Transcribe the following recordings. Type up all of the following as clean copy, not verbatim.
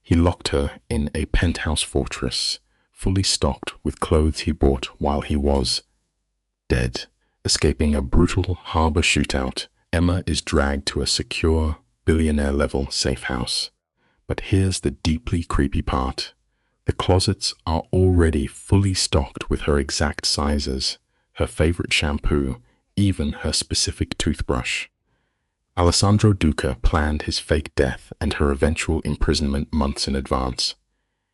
He locked her in a penthouse fortress, fully stocked with clothes he bought while he was dead. Escaping a brutal harbor shootout, Emma is dragged to a secure, billionaire-level safe house. But here's the deeply creepy part. The closets are already fully stocked with her exact sizes, her favorite shampoo, even her specific toothbrush. Alessandro Duca planned his fake death and her eventual imprisonment months in advance.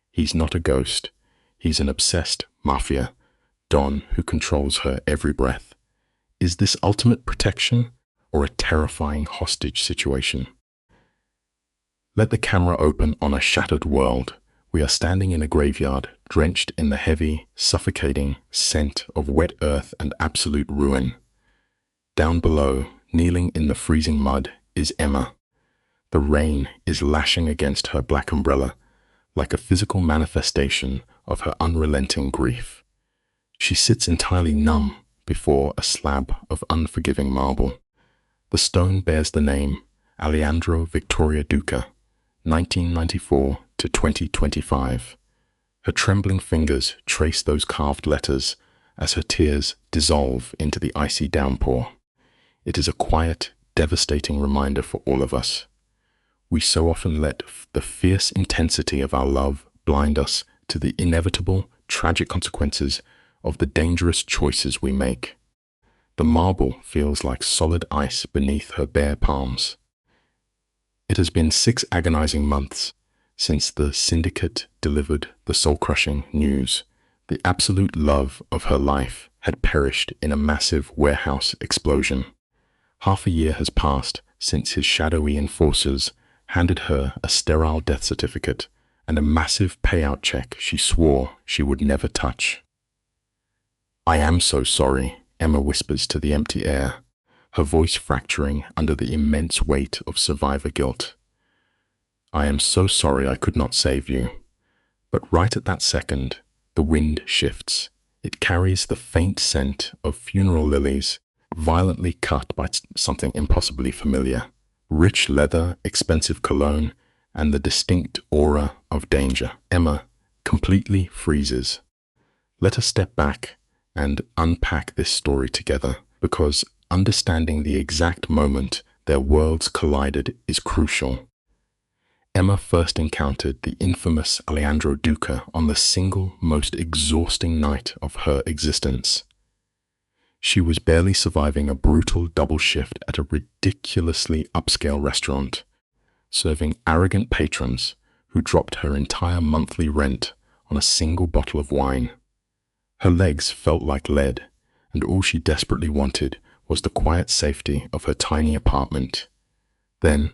He's not a ghost. He's an obsessed mafia don who controls her every breath. Is this ultimate protection or a terrifying hostage situation? Let the camera open on a shattered world. We are standing in a graveyard, drenched in the heavy, suffocating scent of wet earth and absolute ruin. Down below, kneeling in the freezing mud, is Emma. The rain is lashing against her black umbrella, like a physical manifestation of her unrelenting grief. She sits entirely numb before a slab of unforgiving marble. The stone bears the name Alejandro Victoria Duca, 1994 to 2025. Her trembling fingers trace those carved letters as her tears dissolve into the icy downpour. It is a quiet, devastating reminder for all of us. We so often let the fierce intensity of our love blind us to the inevitable, tragic consequences of the dangerous choices we make. The marble feels like solid ice beneath her bare palms. It has been 6 agonizing months since the syndicate delivered the soul-crushing news. The absolute love of her life had perished in a massive warehouse explosion. Half a year has passed since his shadowy enforcers handed her a sterile death certificate and a massive payout check she swore she would never touch. "I am so sorry," Emma whispers to the empty air, her voice fracturing under the immense weight of survivor guilt. "I am so sorry I could not save you." But right at that second, the wind shifts. It carries the faint scent of funeral lilies, violently cut by something impossibly familiar. Rich leather, expensive cologne, and the distinct aura of danger. Emma completely freezes. Let us step back and unpack this story together, because understanding the exact moment their worlds collided is crucial. Emma first encountered the infamous Alejandro Duca on the single most exhausting night of her existence. She was barely surviving a brutal double shift at a ridiculously upscale restaurant, serving arrogant patrons who dropped her entire monthly rent on a single bottle of wine. Her legs felt like lead, and all she desperately wanted was the quiet safety of her tiny apartment. Then,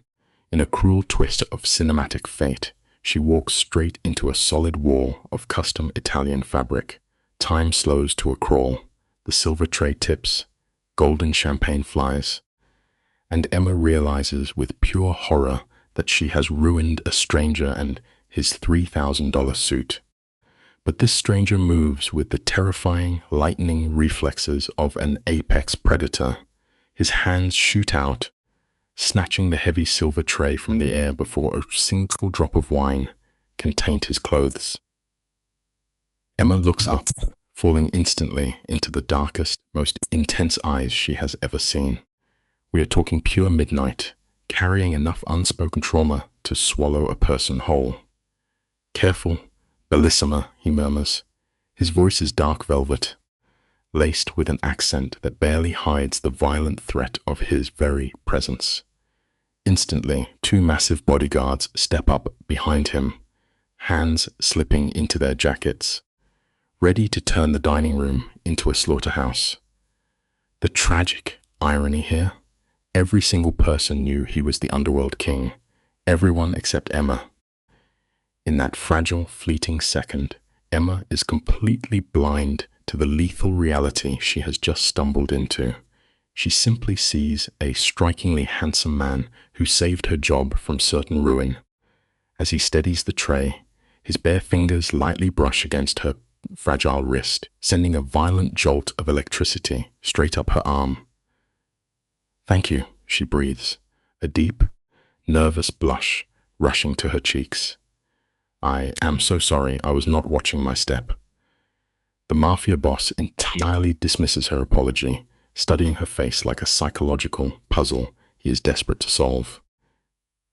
in a cruel twist of cinematic fate, she walks straight into a solid wall of custom Italian fabric. Time slows to a crawl. The silver tray tips, golden champagne flies, and Emma realizes with pure horror that she has ruined a stranger and his $3,000 suit. But this stranger moves with the terrifying, lightning reflexes of an apex predator. His hands shoot out, snatching the heavy silver tray from the air before a single drop of wine can taint his clothes. Emma looks up, falling instantly into the darkest, most intense eyes she has ever seen. We are talking pure midnight, carrying enough unspoken trauma to swallow a person whole. "Careful, bellissima," he murmurs. His voice is dark velvet, laced with an accent that barely hides the violent threat of his very presence. Instantly, 2 massive bodyguards step up behind him, hands slipping into their jackets, ready to turn the dining room into a slaughterhouse. The tragic irony here: every single person knew he was the underworld king, everyone except Emma. In that fragile, fleeting second, Emma is completely blind to the lethal reality she has just stumbled into. She simply sees a strikingly handsome man who saved her job from certain ruin. As he steadies the tray, his bare fingers lightly brush against her fragile wrist, sending a violent jolt of electricity straight up her arm. "Thank you," she breathes, a deep, nervous blush rushing to her cheeks. I am so sorry, I was not watching my step. The Mafia boss entirely dismisses her apology, studying her face like a psychological puzzle he is desperate to solve.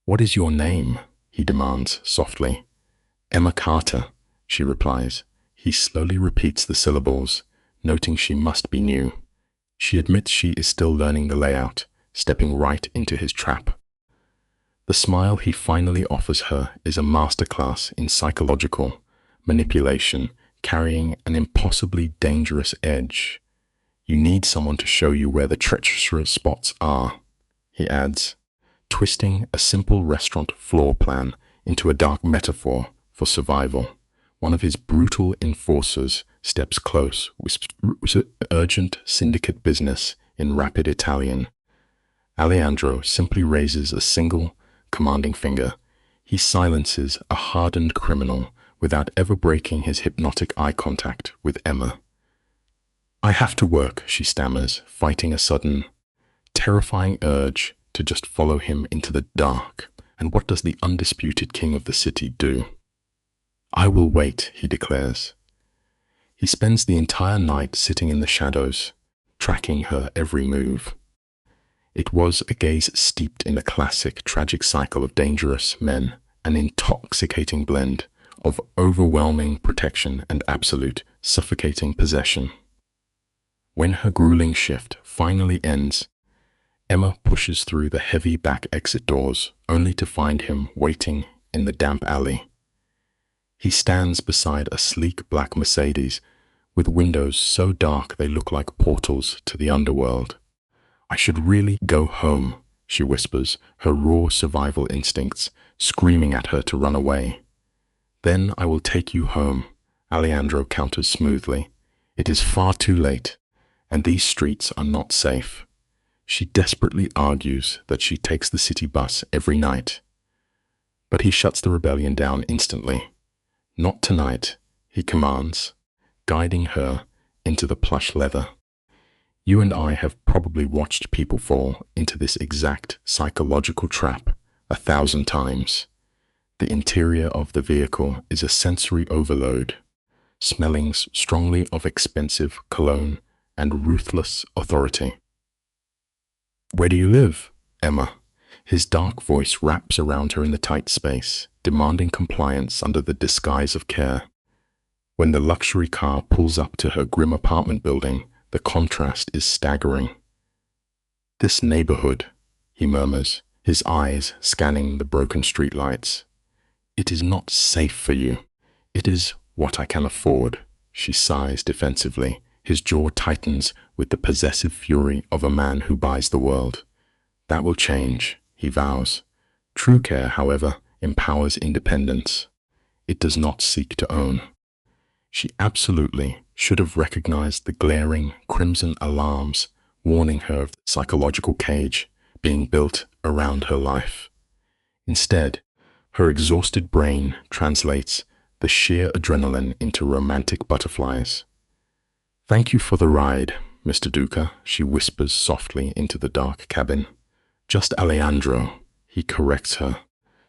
What is your name? He demands softly. Emma Carter, she replies. He slowly repeats the syllables, noting she must be new. She admits she is still learning the layout, stepping right into his trap. The smile he finally offers her is a masterclass in psychological manipulation, carrying an impossibly dangerous edge. You need someone to show you where the treacherous spots are, he adds, twisting a simple restaurant floor plan into a dark metaphor for survival. One of his brutal enforcers steps close, whispers urgent syndicate business in rapid Italian. Alejandro simply raises a single, commanding finger. He silences a hardened criminal without ever breaking his hypnotic eye contact with Emma. I have to work, she stammers, fighting a sudden, terrifying urge to just follow him into the dark. And what does the undisputed king of the city do? I will wait, he declares. He spends the entire night sitting in the shadows, tracking her every move. It was a gaze steeped in a classic, tragic cycle of dangerous men, an intoxicating blend of overwhelming protection and absolute, suffocating possession. When her grueling shift finally ends, Emma pushes through the heavy back exit doors, only to find him waiting in the damp alley. He stands beside a sleek black Mercedes with windows so dark they look like portals to the underworld. I should really go home, she whispers, her raw survival instincts screaming at her to run away. Then I will take you home, Alejandro counters smoothly. It is far too late, and these streets are not safe. She desperately argues that she takes the city bus every night. But he shuts the rebellion down instantly. Not tonight, he commands, guiding her into the plush leather. You and I have probably watched people fall into this exact psychological trap 1,000 times. The interior of the vehicle is a sensory overload, smelling strongly of expensive cologne and ruthless authority. Where do you live, Emma? His dark voice wraps around her in the tight space, demanding compliance under the disguise of care. When the luxury car pulls up to her grim apartment building, the contrast is staggering. This neighborhood, he murmurs, his eyes scanning the broken streetlights. It is not safe for you. It is what I can afford, she sighs defensively. His jaw tightens with the possessive fury of a man who buys the world. That will change, he vows. True care, however, empowers independence. It does not seek to own. She absolutely should have recognized the glaring crimson alarms warning her of the psychological cage being built around her life. Instead, her exhausted brain translates the sheer adrenaline into romantic butterflies. Thank you for the ride, Mr. Duca, she whispers softly into the dark cabin. Just Alejandro, he corrects her,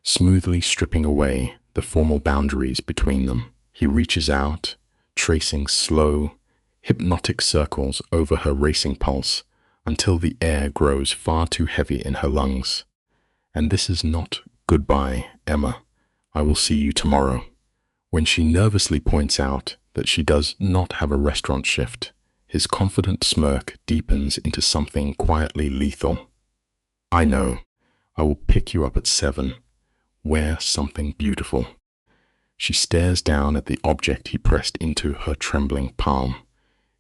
smoothly stripping away the formal boundaries between them. He reaches out, tracing slow, hypnotic circles over her racing pulse until the air grows far too heavy in her lungs. And this is not goodbye, Emma. I will see you tomorrow. When she nervously points out that she does not have a restaurant shift, his confident smirk deepens into something quietly lethal. I know. I will pick you up at 7. Wear something beautiful. She stares down at the object he pressed into her trembling palm.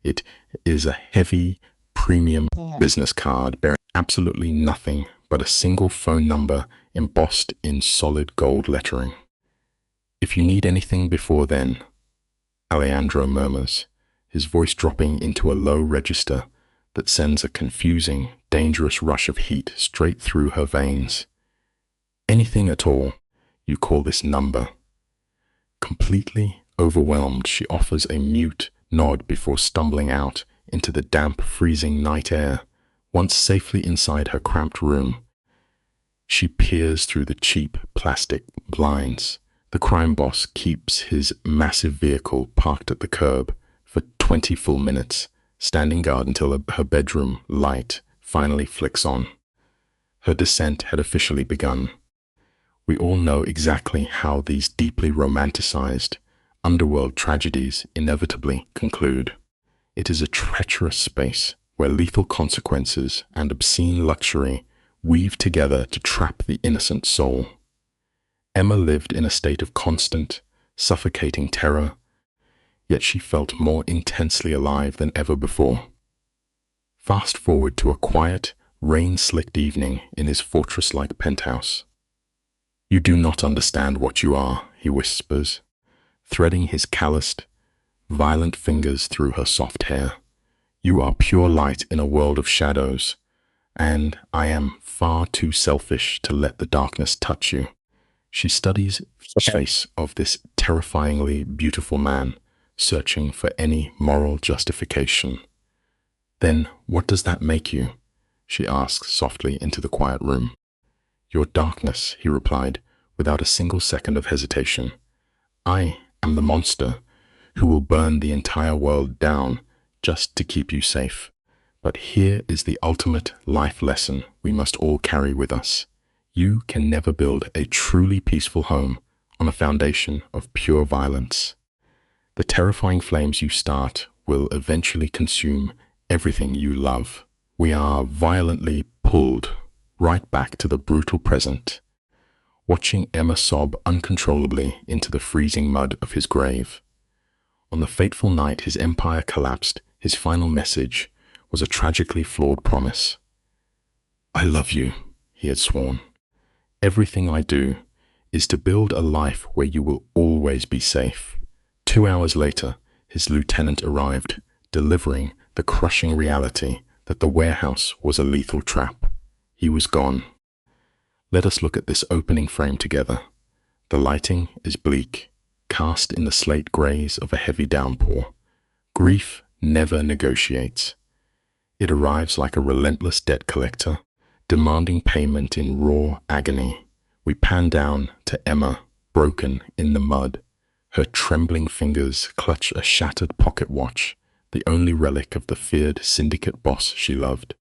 It is a heavy, premium business card bearing absolutely nothing but a single phone number embossed in solid gold lettering. If you need anything before then, Alejandro murmurs, his voice dropping into a low register that sends a confusing, dangerous rush of heat straight through her veins. Anything at all, you call this number. Completely overwhelmed, she offers a mute nod before stumbling out into the damp, freezing night air. Once safely inside her cramped room, she peers through the cheap plastic blinds, The crime boss keeps his massive vehicle parked at the curb for 20 full minutes, standing guard until her bedroom light finally flicks on. Her descent had officially begun. We all know exactly how these deeply romanticized underworld tragedies inevitably conclude. It is a treacherous space where lethal consequences and obscene luxury weave together to trap the innocent soul. Emma lived in a state of constant, suffocating terror, yet she felt more intensely alive than ever before. Fast forward to a quiet, rain-slicked evening in his fortress-like penthouse. "You do not understand what you are," he whispers, threading his calloused, violent fingers through her soft hair. "You are pure light in a world of shadows, and I am far too selfish to let the darkness touch you." She studies the face of this terrifyingly beautiful man, searching for any moral justification. "Then what does that make you?" she asks softly into the quiet room. "Your darkness," he replied, without a single second of hesitation. "I am the monster who will burn the entire world down just to keep you safe. But here is the ultimate life lesson we must all carry with us. You can never build a truly peaceful home on a foundation of pure violence. The terrifying flames you start will eventually consume everything you love." We are violently pulled right back to the brutal present, watching Emma sob uncontrollably into the freezing mud of his grave. On the fateful night his empire collapsed, his final message was a tragically flawed promise. "I love you," he had sworn. "Everything I do is to build a life where you will always be safe." 2 hours later, his lieutenant arrived, delivering the crushing reality that the warehouse was a lethal trap. He was gone. Let us look at this opening frame together. The lighting is bleak, cast in the slate grays of a heavy downpour. Grief never negotiates. It arrives like a relentless debt collector, demanding payment in raw agony. We pan down to Emma, broken in the mud. Her trembling fingers clutch a shattered pocket watch, the only relic of the feared syndicate boss she loved.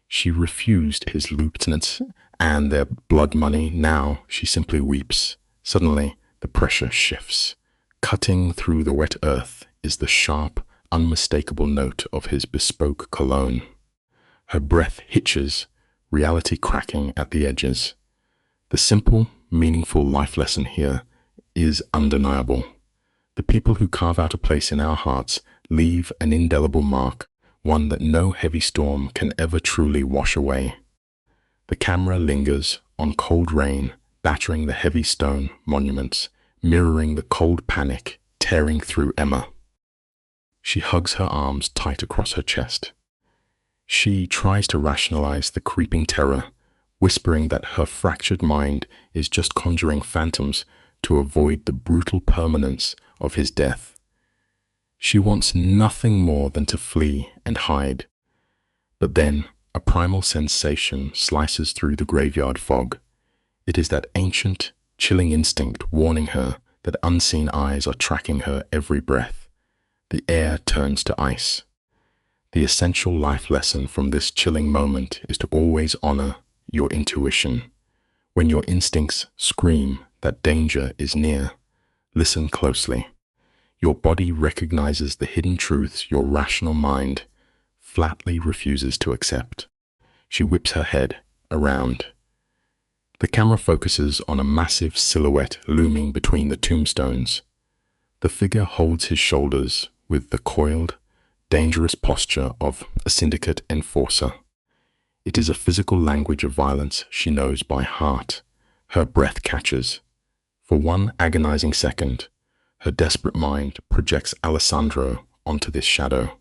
She refused his lieutenants and their blood money. Now she simply weeps. Suddenly, the pressure shifts. Cutting through the wet earth is the sharp, unmistakable note of his bespoke cologne. Her breath hitches, reality cracking at the edges. The simple, meaningful life lesson here is undeniable. The people who carve out a place in our hearts leave an indelible mark, one that no heavy storm can ever truly wash away. The camera lingers on cold rain, battering the heavy stone monuments, mirroring the cold panic tearing through Emma. She hugs her arms tight across her chest. She tries to rationalize the creeping terror, whispering that her fractured mind is just conjuring phantoms to avoid the brutal permanence of his death. She wants nothing more than to flee and hide. But then a primal sensation slices through the graveyard fog. It is that ancient, chilling instinct warning her that unseen eyes are tracking her every breath. The air turns to ice. The essential life lesson from this chilling moment is to always honor your intuition. When your instincts scream that danger is near, listen closely. Your body recognizes the hidden truths your rational mind flatly refuses to accept. She whips her head around. The camera focuses on a massive silhouette looming between the tombstones. The figure holds his shoulders with the coiled, dangerous posture of a syndicate enforcer. It is a physical language of violence she knows by heart. Her breath catches. For one agonizing second, her desperate mind projects Alessandro onto this shadow.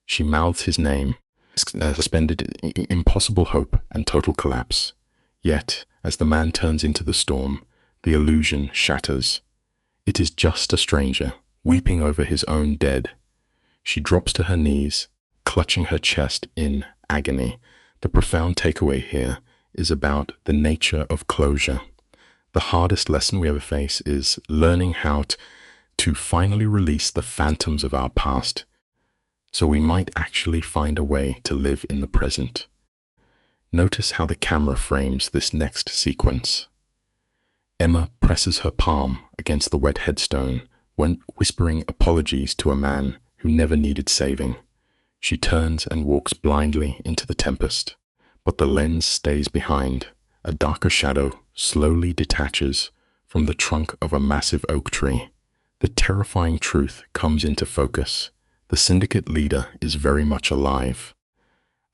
She mouths his name, suspended in impossible hope and total collapse. Yet, as the man turns into the storm, the illusion shatters. It is just a stranger, weeping over his own dead. She drops to her knees, clutching her chest in agony. The profound takeaway here is about the nature of closure. The hardest lesson we ever face is learning how to finally release the phantoms of our past, so we might actually find a way to live in the present. Notice how the camera frames this next sequence. Emma presses her palm against the wet headstone when whispering apologies to a man who never needed saving. She turns and walks blindly into the tempest, but the lens stays behind. A darker shadow slowly detaches from the trunk of a massive oak tree. The terrifying truth comes into focus. The syndicate leader is very much alive.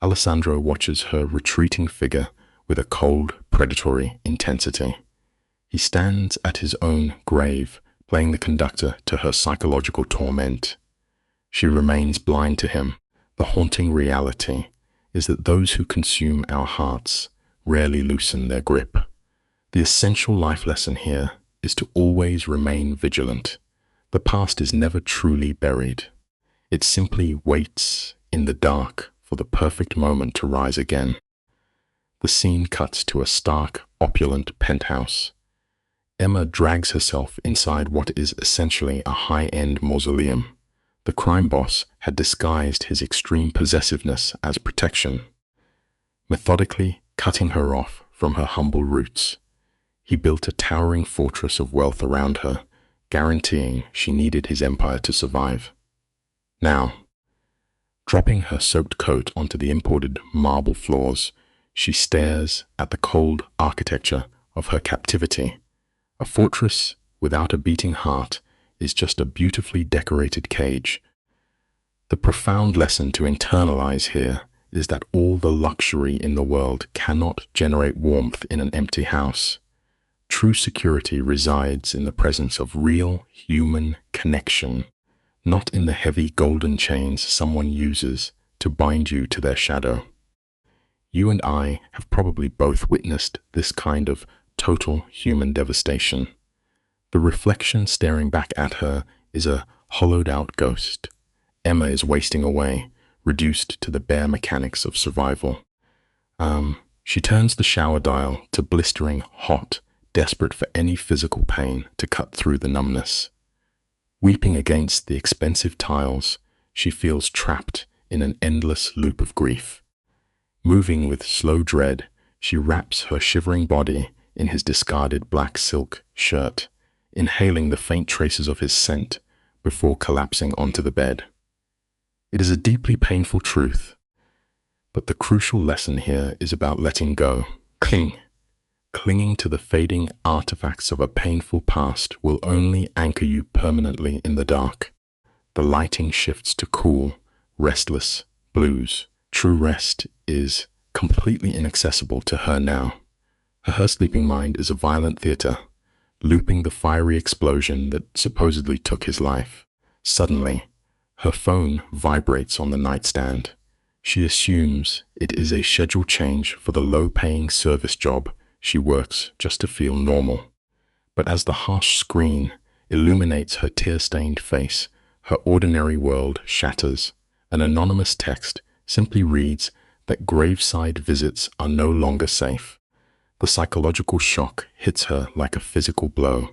Alessandro watches her retreating figure with a cold, predatory intensity. He stands at his own grave, playing the conductor to her psychological torment. She remains blind to him. The haunting reality is that those who consume our hearts rarely loosen their grip. The essential life lesson here is to always remain vigilant. The past is never truly buried. It simply waits in the dark for the perfect moment to rise again. The scene cuts to a stark, opulent penthouse. Emma drags herself inside what is essentially a high-end mausoleum. The crime boss had disguised his extreme possessiveness as protection, methodically cutting her off from her humble roots. He built a towering fortress of wealth around her, guaranteeing she needed his empire to survive. Now, dropping her soaked coat onto the imported marble floors, she stares at the cold architecture of her captivity. A fortress without a beating heart is just a beautifully decorated cage. The profound lesson to internalize here is that all the luxury in the world cannot generate warmth in an empty house. True security resides in the presence of real human connection, not in the heavy golden chains someone uses to bind you to their shadow. You and I have probably both witnessed this kind of total human devastation. The reflection staring back at her is a hollowed-out ghost. Emma is wasting away, reduced to the bare mechanics of survival. She turns the shower dial to blistering hot, desperate for any physical pain to cut through the numbness. Weeping against the expensive tiles, she feels trapped in an endless loop of grief. Moving with slow dread, she wraps her shivering body in his discarded black silk shirt, inhaling the faint traces of his scent before collapsing onto the bed. It is a deeply painful truth, but the crucial lesson here is about letting go. Clinging to the fading artifacts of a painful past will only anchor you permanently in the dark. The lighting shifts to cool, restless blues. True rest is completely inaccessible to her now. Her sleeping mind is a violent theater, looping the fiery explosion that supposedly took his life. Suddenly, her phone vibrates on the nightstand. She assumes it is a schedule change for the low-paying service job she works just to feel normal. But as the harsh screen illuminates her tear-stained face, her ordinary world shatters. An anonymous text simply reads that graveside visits are no longer safe. The psychological shock hits her like a physical blow.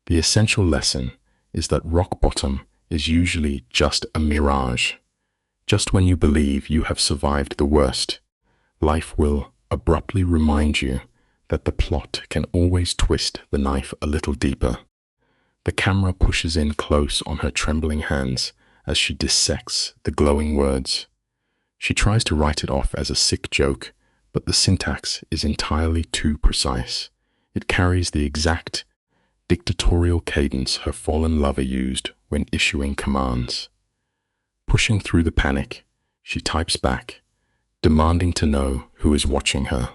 The essential lesson is that rock bottom is usually just a mirage. Just when you believe you have survived the worst, life will abruptly remind you that the plot can always twist the knife a little deeper. The camera pushes in close on her trembling hands as she dissects the glowing words. She tries to write it off as a sick joke, but the syntax is entirely too precise. It carries the exact dictatorial cadence her fallen lover used when issuing commands. Pushing through the panic, she types back, demanding to know who is watching her.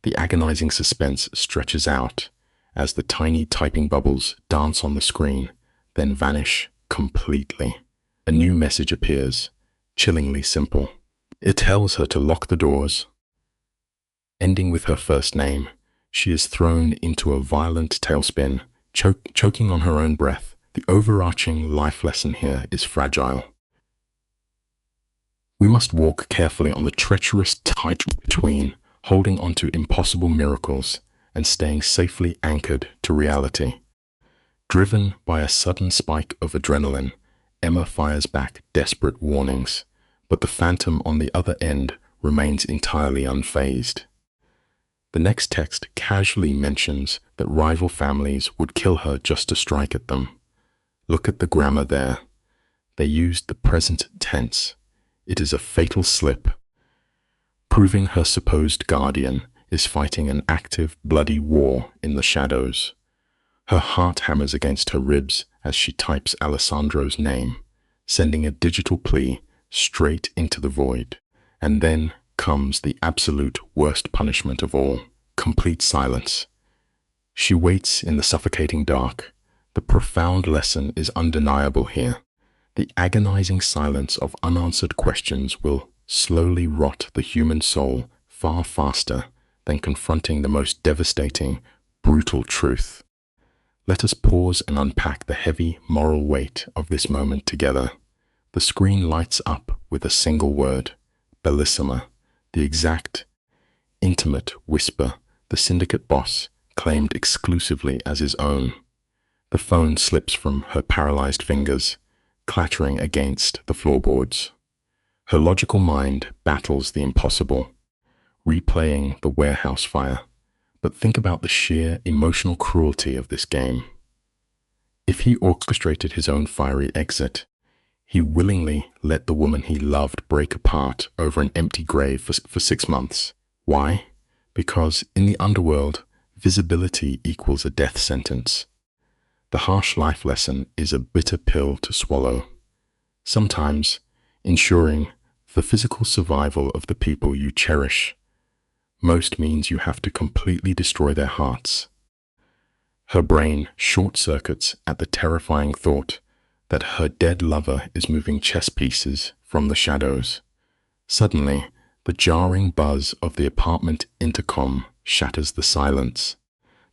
The agonizing suspense stretches out as the tiny typing bubbles dance on the screen, then vanish completely. A new message appears, chillingly simple. It tells her to lock the doors. Ending with her first name, she is thrown into a violent tailspin, choking on her own breath. The overarching life lesson here is fragile. We must walk carefully on the treacherous tightrope between holding on to impossible miracles and staying safely anchored to reality. Driven by a sudden spike of adrenaline, Emma fires back desperate warnings, but the phantom on the other end remains entirely unfazed. The next text casually mentions that rival families would kill her just to strike at them. Look at the grammar there. They used the present tense. It is a fatal slip, proving her supposed guardian is fighting an active, bloody war in the shadows. Her heart hammers against her ribs as she types Alessandro's name, sending a digital plea straight into the void. And then comes the absolute worst punishment of all, complete silence. She waits in the suffocating dark. The profound lesson is undeniable here. The agonizing silence of unanswered questions will slowly rot the human soul far faster than confronting the most devastating, brutal truth. Let us pause and unpack the heavy moral weight of this moment together. The screen lights up with a single word, bellissima, the exact, intimate whisper the syndicate boss claimed exclusively as his own. The phone slips from her paralyzed fingers, clattering against the floorboards. Her logical mind battles the impossible, replaying the warehouse fire. But think about the sheer emotional cruelty of this game. If he orchestrated his own fiery exit, he willingly let the woman he loved break apart over an empty grave for 6 months. Why? Because in the underworld, visibility equals a death sentence. The harsh life lesson is a bitter pill to swallow. Sometimes, ensuring the physical survival of the people you cherish most means you have to completely destroy their hearts. Her brain short-circuits at the terrifying thought that her dead lover is moving chess pieces from the shadows. Suddenly, the jarring buzz of the apartment intercom shatters the silence.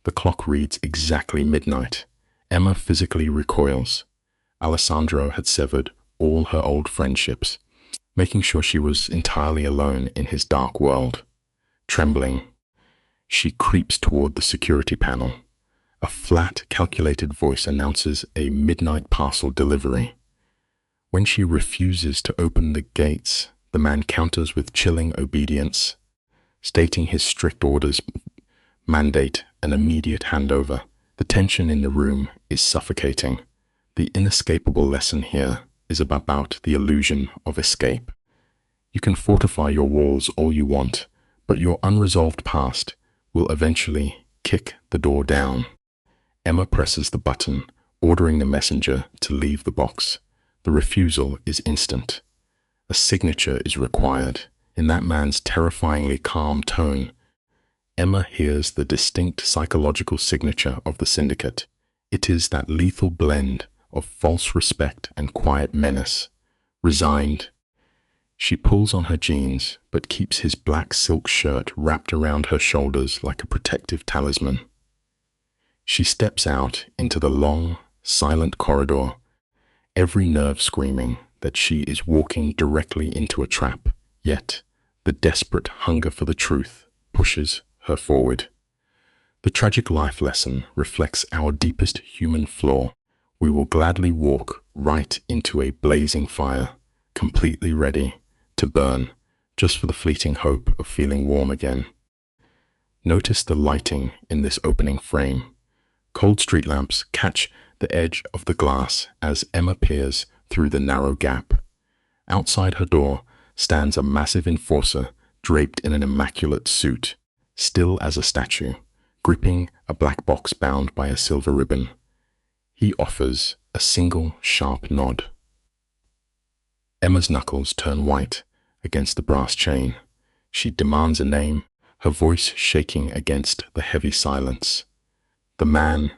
The clock reads exactly midnight. Emma physically recoils. Alessandro had severed all her old friendships, making sure she was entirely alone in his dark world. Trembling, she creeps toward the security panel. A flat, calculated voice announces a midnight parcel delivery. When she refuses to open the gates, the man counters with chilling obedience, stating his strict orders mandate an immediate handover. The tension in the room is suffocating. The inescapable lesson here is about the illusion of escape. You can fortify your walls all you want, but your unresolved past will eventually kick the door down. Emma presses the button, ordering the messenger to leave the box. The refusal is instant. A signature is required. In that man's terrifyingly calm tone, Emma hears the distinct psychological signature of the syndicate. It is that lethal blend of false respect and quiet menace. Resigned, she pulls on her jeans, but keeps his black silk shirt wrapped around her shoulders like a protective talisman. She steps out into the long, silent corridor, every nerve screaming that she is walking directly into a trap. Yet, the desperate hunger for the truth pushes her forward. The tragic life lesson reflects our deepest human flaw. We will gladly walk right into a blazing fire, completely ready to burn, just for the fleeting hope of feeling warm again. Notice the lighting in this opening frame. Cold street lamps catch the edge of the glass as Emma peers through the narrow gap. Outside her door stands a massive enforcer draped in an immaculate suit, still as a statue, gripping a black box bound by a silver ribbon. He offers a single sharp nod. Emma's knuckles turn white against the brass chain. She demands a name, her voice shaking against the heavy silence. The man,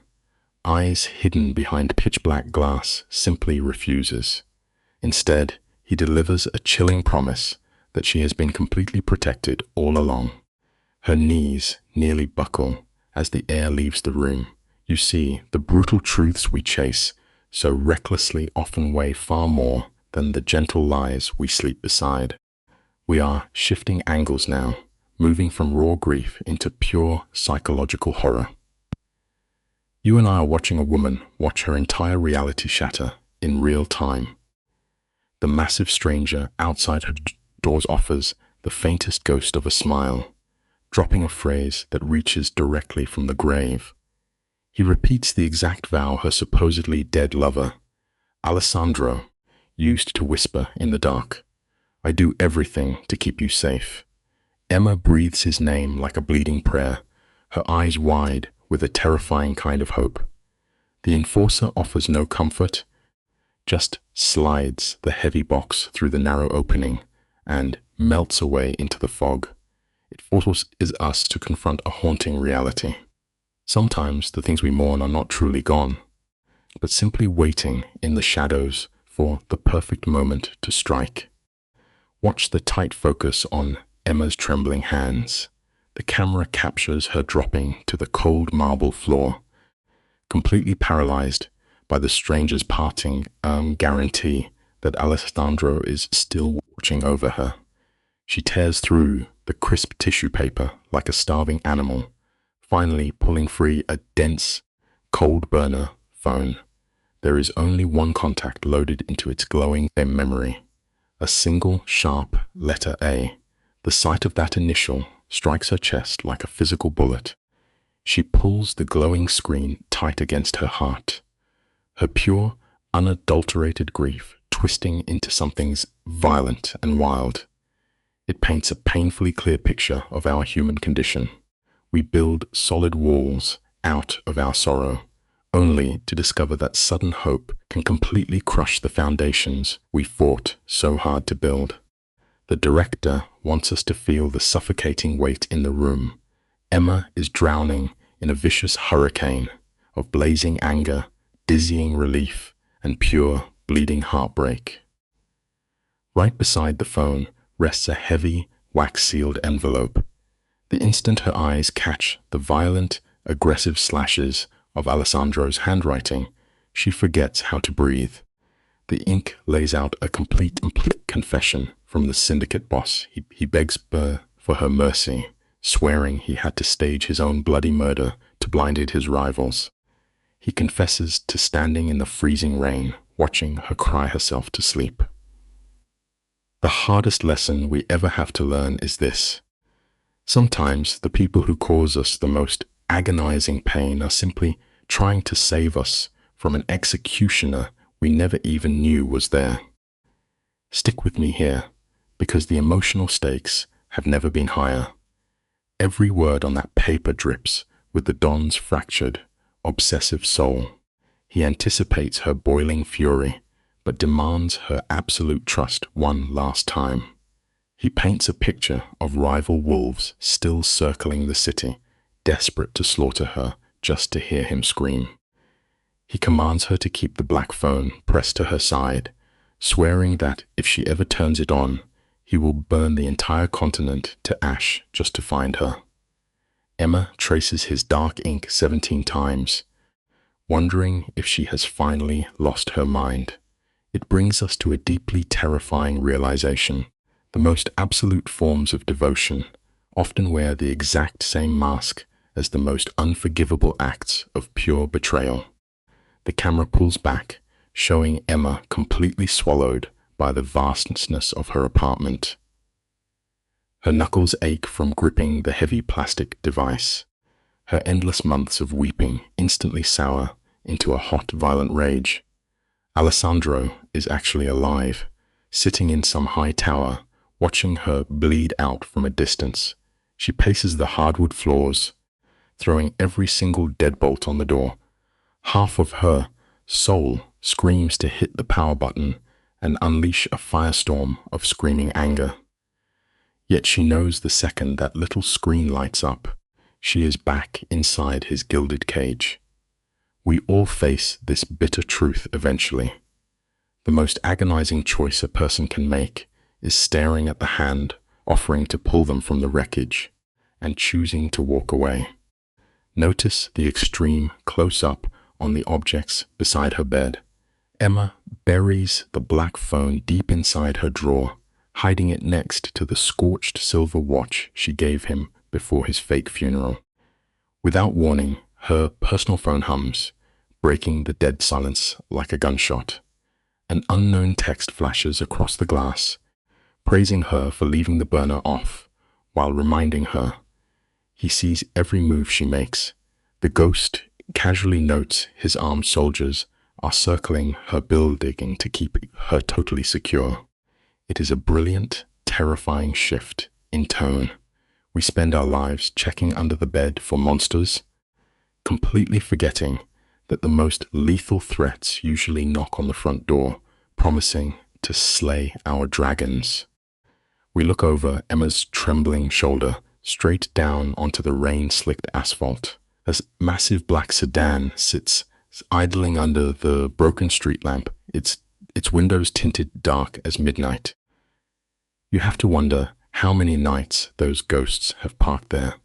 eyes hidden behind pitch-black glass, simply refuses. Instead, he delivers a chilling promise that she has been completely protected all along. Her knees nearly buckle as the air leaves the room. You see, the brutal truths we chase so recklessly often weigh far more than the gentle lies we sleep beside. We are shifting angles now. moving from raw grief into pure psychological horror. You and I are watching a woman watch her entire reality shatter in real time. The massive stranger outside her doors offers the faintest ghost of a smile, dropping a phrase that reaches directly from the grave. He repeats the exact vow her supposedly dead lover, Alessandro, used to whisper in the dark. I do everything to keep you safe. Emma breathes his name like a bleeding prayer, her eyes wide with a terrifying kind of hope. The enforcer offers no comfort, just slides the heavy box through the narrow opening and melts away into the fog. It forces us to confront a haunting reality. Sometimes the things we mourn are not truly gone, but simply waiting in the shadows for the perfect moment to strike. Watch the tight focus on Emma's trembling hands. The camera captures her dropping to the cold marble floor, completely paralyzed by the stranger's parting guarantee that Alessandro is still watching over her. She tears through the crisp tissue paper like a starving animal, finally pulling free a dense, cold burner phone. There is only one contact loaded into its glowing memory, a single sharp letter A. The sight of that initial strikes her chest like a physical bullet. She pulls the glowing screen tight against her heart, her pure, unadulterated grief twisting into something violent and wild. It paints a painfully clear picture of our human condition. We build solid walls out of our sorrow, only to discover that sudden hope can completely crush the foundations we fought so hard to build. The director wants us to feel the suffocating weight in the room. Emma is drowning in a vicious hurricane of blazing anger, dizzying relief, and pure, bleeding heartbreak. Right beside the phone rests a heavy, wax-sealed envelope. The instant her eyes catch the violent, aggressive slashes of Alessandro's handwriting, she forgets how to breathe. The ink lays out a complete confession from the syndicate boss. He begs for her mercy, swearing he had to stage his own bloody murder to blind his rivals. He confesses to standing in the freezing rain, watching her cry herself to sleep. The hardest lesson we ever have to learn is this. Sometimes the people who cause us the most agonizing pain are simply trying to save us from an executioner we never even knew was there. Stick with me here, because the emotional stakes have never been higher. Every word on that paper drips with the Don's fractured, obsessive soul. He anticipates her boiling fury, but demands her absolute trust one last time. He paints a picture of rival wolves still circling the city, desperate to slaughter her just to hear him scream. He commands her to keep the black phone pressed to her side, swearing that if she ever turns it on, he will burn the entire continent to ash just to find her. Emma traces his dark ink 17 times, wondering if she has finally lost her mind. It brings us to a deeply terrifying realization. The most absolute forms of devotion often wear the exact same mask as the most unforgivable acts of pure betrayal. The camera pulls back, showing Emma completely swallowed by the vastness of her apartment. Her knuckles ache from gripping the heavy plastic device. Her endless months of weeping instantly sour into a hot, violent rage. Alessandro is actually alive, sitting in some high tower, watching her bleed out from a distance. She paces the hardwood floors, throwing every single deadbolt on the door. Half of her soul screams to hit the power button and unleash a firestorm of screaming anger. Yet she knows the second that little screen lights up, she is back inside his gilded cage. We all face this bitter truth eventually. The most agonizing choice a person can make is staring at the hand offering to pull them from the wreckage and choosing to walk away. Notice the extreme close-up on the objects beside her bed. Emma buries the black phone deep inside her drawer, hiding it next to the scorched silver watch she gave him before his fake funeral. Without warning, her personal phone hums, breaking the dead silence like a gunshot. An unknown text flashes across the glass, praising her for leaving the burner off, while reminding her he sees every move she makes. The ghost casually notes his armed soldiers are circling her building to keep her totally secure. It is a brilliant, terrifying shift in tone. We spend our lives checking under the bed for monsters, completely forgetting that the most lethal threats usually knock on the front door, promising to slay our dragons. We look over Emma's trembling shoulder, straight down onto the rain-slicked asphalt. A massive black sedan sits idling under the broken street lamp, its windows tinted dark as midnight. You have to wonder how many nights those ghosts have parked there,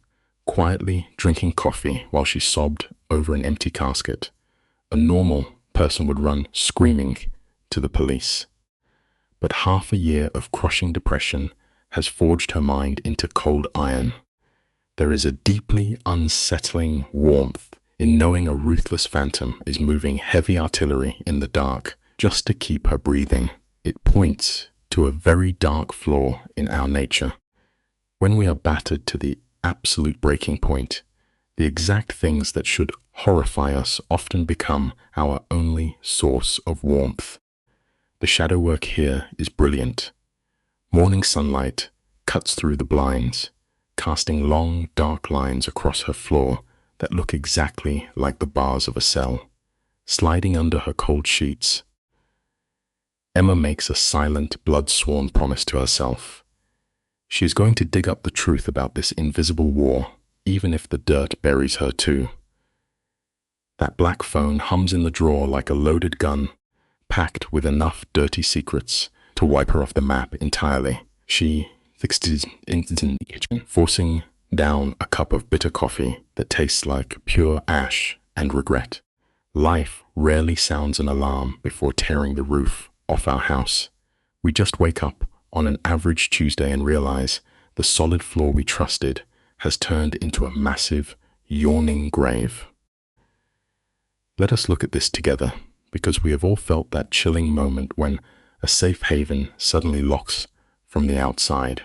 quietly drinking coffee while she sobbed over an empty casket. A normal person would run screaming to the police. But half a year of crushing depression has forged her mind into cold iron. There is a deeply unsettling warmth in knowing a ruthless phantom is moving heavy artillery in the dark just to keep her breathing. It points to a very dark flaw in our nature. When we are battered to the absolute breaking point, the exact things that should horrify us often become our only source of warmth. The shadow work here is brilliant. Morning sunlight cuts through the blinds, casting long, dark lines across her floor that look exactly like the bars of a cell, sliding under her cold sheets. Emma makes a silent, blood-sworn promise to herself. She is going to dig up the truth about this invisible war, even if the dirt buries her too. That black phone hums in the drawer like a loaded gun, packed with enough dirty secrets to wipe her off the map entirely. She fixes into the kitchen, forcing down a cup of bitter coffee that tastes like pure ash and regret. Life rarely sounds an alarm before tearing the roof off our house. We just wake up on an average Tuesday and realize the solid floor we trusted has turned into a massive, yawning grave. Let us look at this together, because we have all felt that chilling moment when a safe haven suddenly locks from the outside.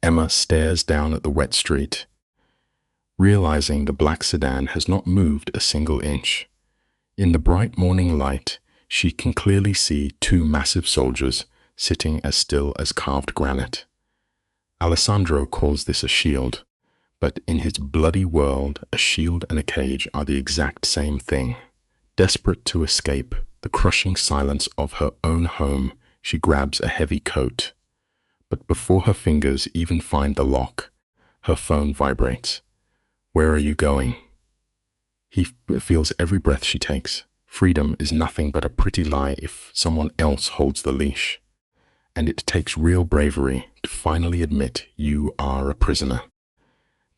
Emma stares down at the wet street, realizing the black sedan has not moved a single inch. In the bright morning light, she can clearly see two massive soldiers sitting as still as carved granite. Alessandro calls this a shield, but in his bloody world, a shield and a cage are the exact same thing. Desperate to escape the crushing silence of her own home, she grabs a heavy coat. But before her fingers even find the lock, her phone vibrates. Where are you going? He feels every breath she takes. Freedom is nothing but a pretty lie if someone else holds the leash. And it takes real bravery to finally admit you are a prisoner.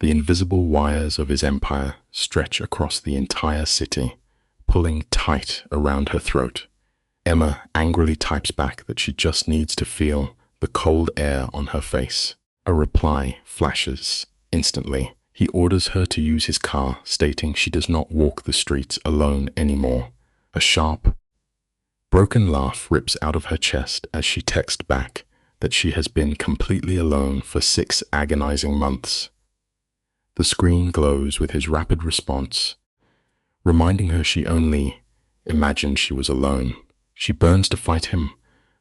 The invisible wires of his empire stretch across the entire city, pulling tight around her throat. Emma angrily types back that she just needs to feel the cold air on her face. A reply flashes instantly. He orders her to use his car, stating she does not walk the streets alone anymore. A sharp, broken laugh rips out of her chest as she texts back that she has been completely alone for 6 agonizing months. The screen glows with his rapid response, reminding her she only imagined she was alone. She burns to fight him,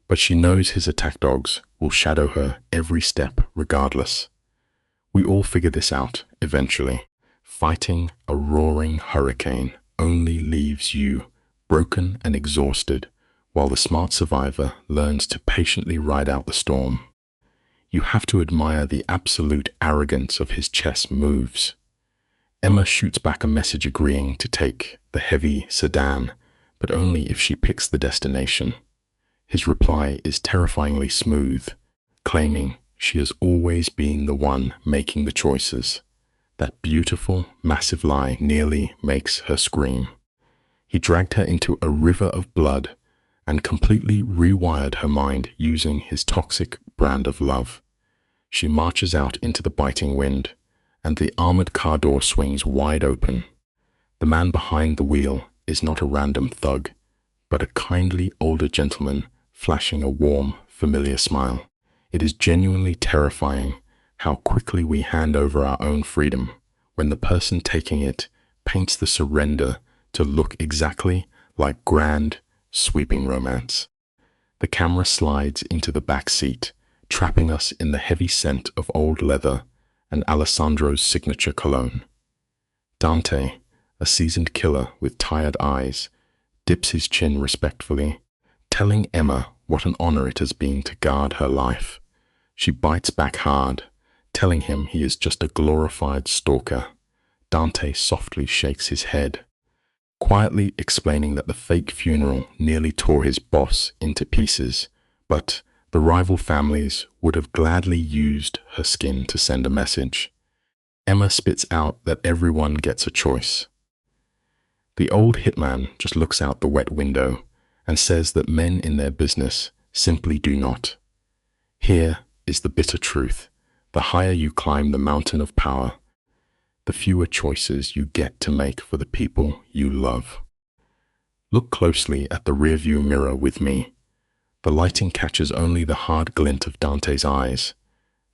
but she knows his attack dogs will shadow her every step regardless. We all figure this out eventually. Fighting a roaring hurricane only leaves you broken and exhausted, while the smart survivor learns to patiently ride out the storm. You have to admire the absolute arrogance of his chess moves. Emma shoots back a message agreeing to take the heavy sedan, but only if she picks the destination. His reply is terrifyingly smooth, claiming she has always been the one making the choices. That beautiful, massive lie nearly makes her scream. He dragged her into a river of blood and completely rewired her mind using his toxic brand of love. She marches out into the biting wind, and the armored car door swings wide open. The man behind the wheel is not a random thug, but a kindly older gentleman flashing a warm, familiar smile. It is genuinely terrifying how quickly we hand over our own freedom when the person taking it paints the surrender to look exactly like grand, sweeping romance. The camera slides into the back seat, trapping us in the heavy scent of old leather and Alessandro's signature cologne. Dante, a seasoned killer with tired eyes, dips his chin respectfully, telling Emma what an honor it has been to guard her life. She bites back hard, telling him he is just a glorified stalker. Dante softly shakes his head, quietly explaining that the fake funeral nearly tore his boss into pieces, but the rival families would have gladly used her skin to send a message. Emma spits out that everyone gets a choice. The old hitman just looks out the wet window and says that men in their business simply do not. Here is the bitter truth. The higher you climb the mountain of power, the fewer choices you get to make for the people you love. Look closely at the rearview mirror with me. The lighting catches only the hard glint of Dante's eyes.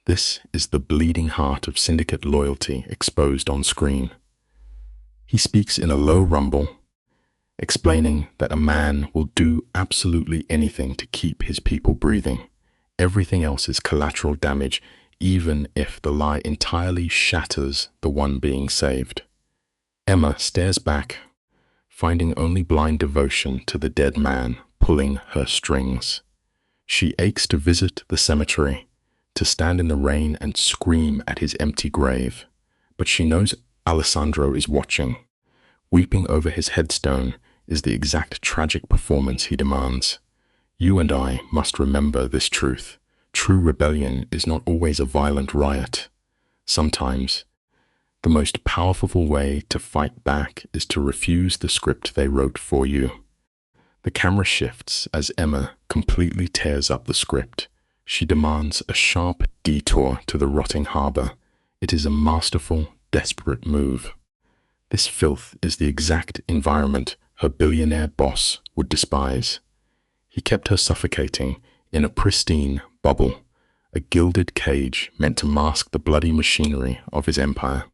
This is the bleeding heart of syndicate loyalty exposed on screen. He speaks in a low rumble, explaining that a man will do absolutely anything to keep his people breathing. Everything else is collateral damage, even if the lie entirely shatters the one being saved. Emma stares back, finding only blind devotion to the dead man pulling her strings. She aches to visit the cemetery, to stand in the rain and scream at his empty grave. But she knows Alessandro is watching. Weeping over his headstone is the exact tragic performance he demands. You and I must remember this truth. True rebellion is not always a violent riot. Sometimes, the most powerful way to fight back is to refuse the script they wrote for you. The camera shifts as Emma completely tears up the script. She demands a sharp detour to the rotting harbor. It is a masterful, desperate move. This filth is the exact environment her billionaire boss would despise. He kept her suffocating in a pristine bubble, a gilded cage meant to mask the bloody machinery of his empire.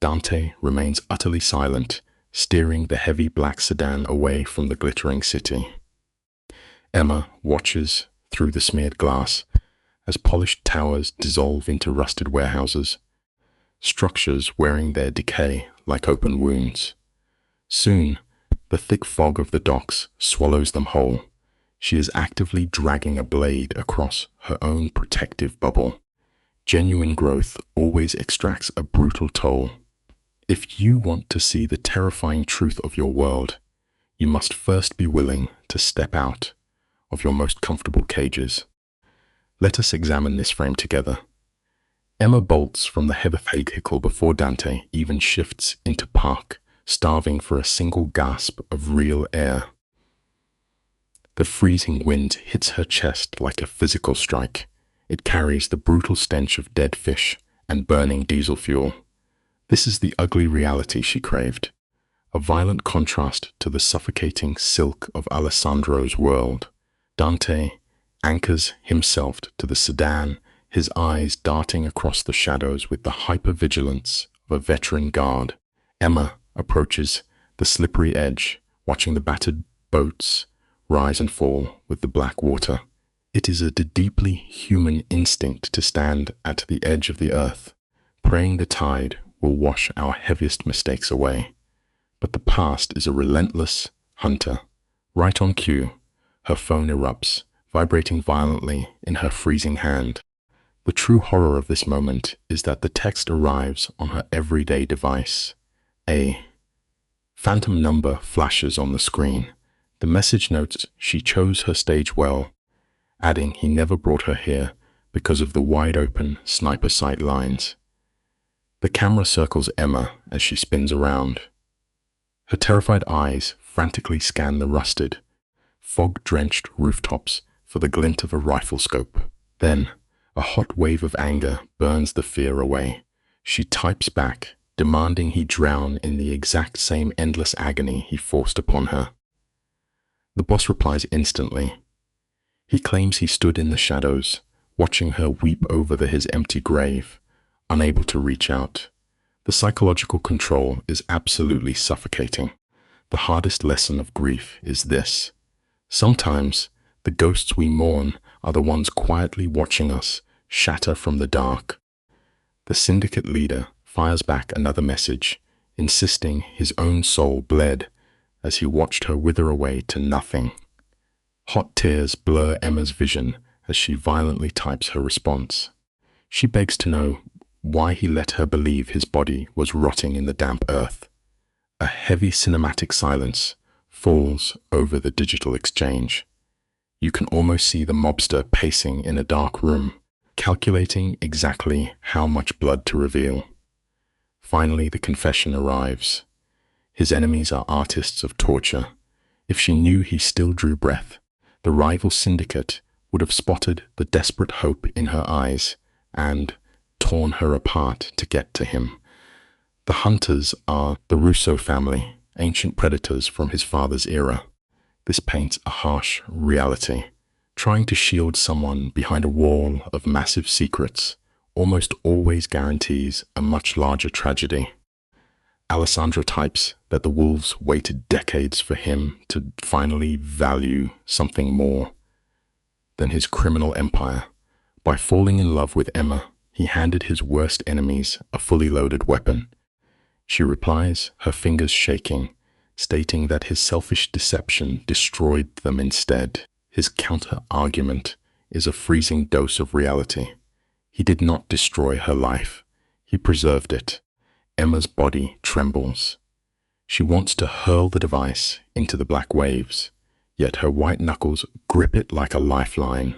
Dante remains utterly silent, steering the heavy black sedan away from the glittering city. Emma watches through the smeared glass as polished towers dissolve into rusted warehouses, structures wearing their decay like open wounds. Soon, the thick fog of the docks swallows them whole. She is actively dragging a blade across her own protective bubble. Genuine growth always extracts a brutal toll. If you want to see the terrifying truth of your world, you must first be willing to step out of your most comfortable cages. Let us examine this frame together. Emma bolts from the heavy vehicle before Dante even shifts into park, starving for a single gasp of real air. The freezing wind hits her chest like a physical strike. It carries the brutal stench of dead fish and burning diesel fuel. This is the ugly reality she craved, a violent contrast to the suffocating silk of Alessandro's world. Dante anchors himself to the sedan, his eyes darting across the shadows with the hypervigilance of a veteran guard. Emma approaches the slippery edge, watching the battered boats rise and fall with the black water. It is a deeply human instinct to stand at the edge of the earth, praying the tide will wash our heaviest mistakes away. But the past is a relentless hunter. Right on cue, her phone erupts, vibrating violently in her freezing hand. The true horror of this moment is that the text arrives on her everyday device. A phantom number flashes on the screen. The message notes she chose her stage well, adding he never brought her here because of the wide-open sniper sight lines. The camera circles Emma as she spins around. Her terrified eyes frantically scan the rusted, fog-drenched rooftops for the glint of a rifle scope. Then, a hot wave of anger burns the fear away. She types back, demanding he drown in the exact same endless agony he forced upon her. The boss replies instantly. He claims he stood in the shadows, watching her weep over his empty grave, unable to reach out. The psychological control is absolutely suffocating. The hardest lesson of grief is this: sometimes the ghosts we mourn are the ones quietly watching us shatter from the dark. The syndicate leader fires back another message, insisting his own soul bled as he watched her wither away to nothing. Hot tears blur Emma's vision as she violently types her response. She begs to know why he let her believe his body was rotting in the damp earth. A heavy cinematic silence falls over the digital exchange. You can almost see the mobster pacing in a dark room, calculating exactly how much blood to reveal. Finally, the confession arrives. His enemies are artists of torture. If she knew he still drew breath, the rival syndicate would have spotted the desperate hope in her eyes and torn her apart to get to him. The hunters are the Russo family, ancient predators from his father's era. This paints a harsh reality. Trying to shield someone behind a wall of massive secrets almost always guarantees a much larger tragedy. Alessandro types that the wolves waited decades for him to finally value something more than his criminal empire. By falling in love with Emma, he handed his worst enemies a fully loaded weapon. She replies, her fingers shaking, stating that his selfish deception destroyed them instead. His counter-argument is a freezing dose of reality. He did not destroy her life. He preserved it. Emma's body trembles. She wants to hurl the device into the black waves, yet her white knuckles grip it like a lifeline.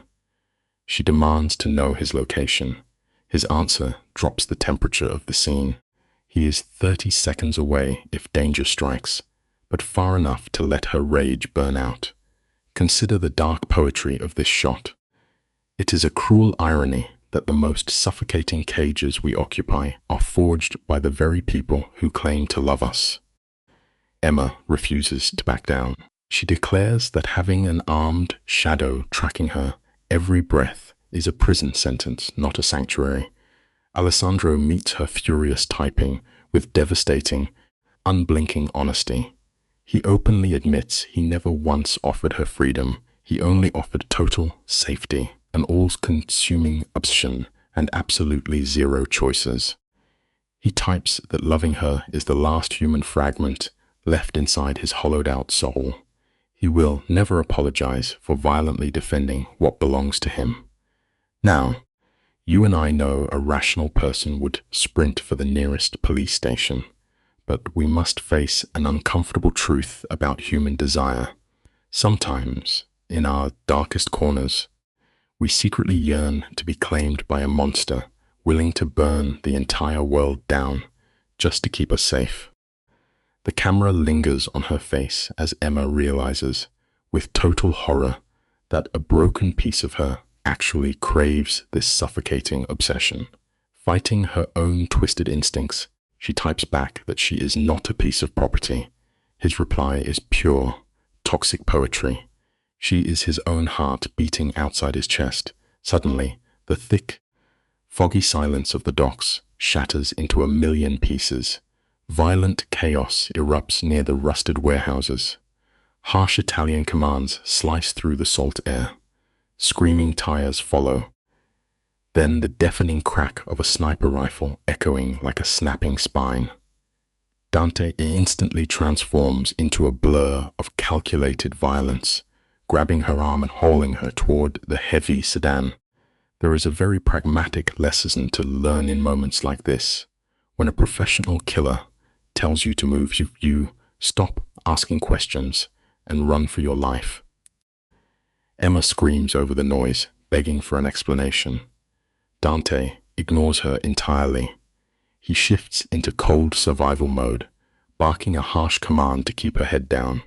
She demands to know his location. His answer drops the temperature of the scene. He is 30 seconds away if danger strikes, but far enough to let her rage burn out. Consider the dark poetry of this shot. It is a cruel irony that the most suffocating cages we occupy are forged by the very people who claim to love us. Emma refuses to back down. She declares that having an armed shadow tracking her every breath is a prison sentence, not a sanctuary. Alessandro meets her furious typing with devastating, unblinking honesty. He openly admits he never once offered her freedom. He only offered total safety, an all-consuming obsession, and absolutely zero choices. He types that loving her is the last human fragment left inside his hollowed-out soul. He will never apologize for violently defending what belongs to him. Now, you and I know a rational person would sprint for the nearest police station, but we must face an uncomfortable truth about human desire. Sometimes, in our darkest corners, we secretly yearn to be claimed by a monster willing to burn the entire world down just to keep us safe. The camera lingers on her face as Emma realizes, with total horror, that a broken piece of her actually craves this suffocating obsession. Fighting her own twisted instincts, she types back that she is not a piece of property. His reply is pure, toxic poetry. She is his own heart beating outside his chest. Suddenly, the thick, foggy silence of the docks shatters into a million pieces. Violent chaos erupts near the rusted warehouses. Harsh Italian commands slice through the salt air. Screaming tires follow. Then the deafening crack of a sniper rifle echoing like a snapping spine. Dante instantly transforms into a blur of calculated violence, grabbing her arm and hauling her toward the heavy sedan. There is a very pragmatic lesson to learn in moments like this. When a professional killer tells you to move, you stop asking questions and run for your life. Emma screams over the noise, begging for an explanation. Dante ignores her entirely. He shifts into cold survival mode, barking a harsh command to keep her head down.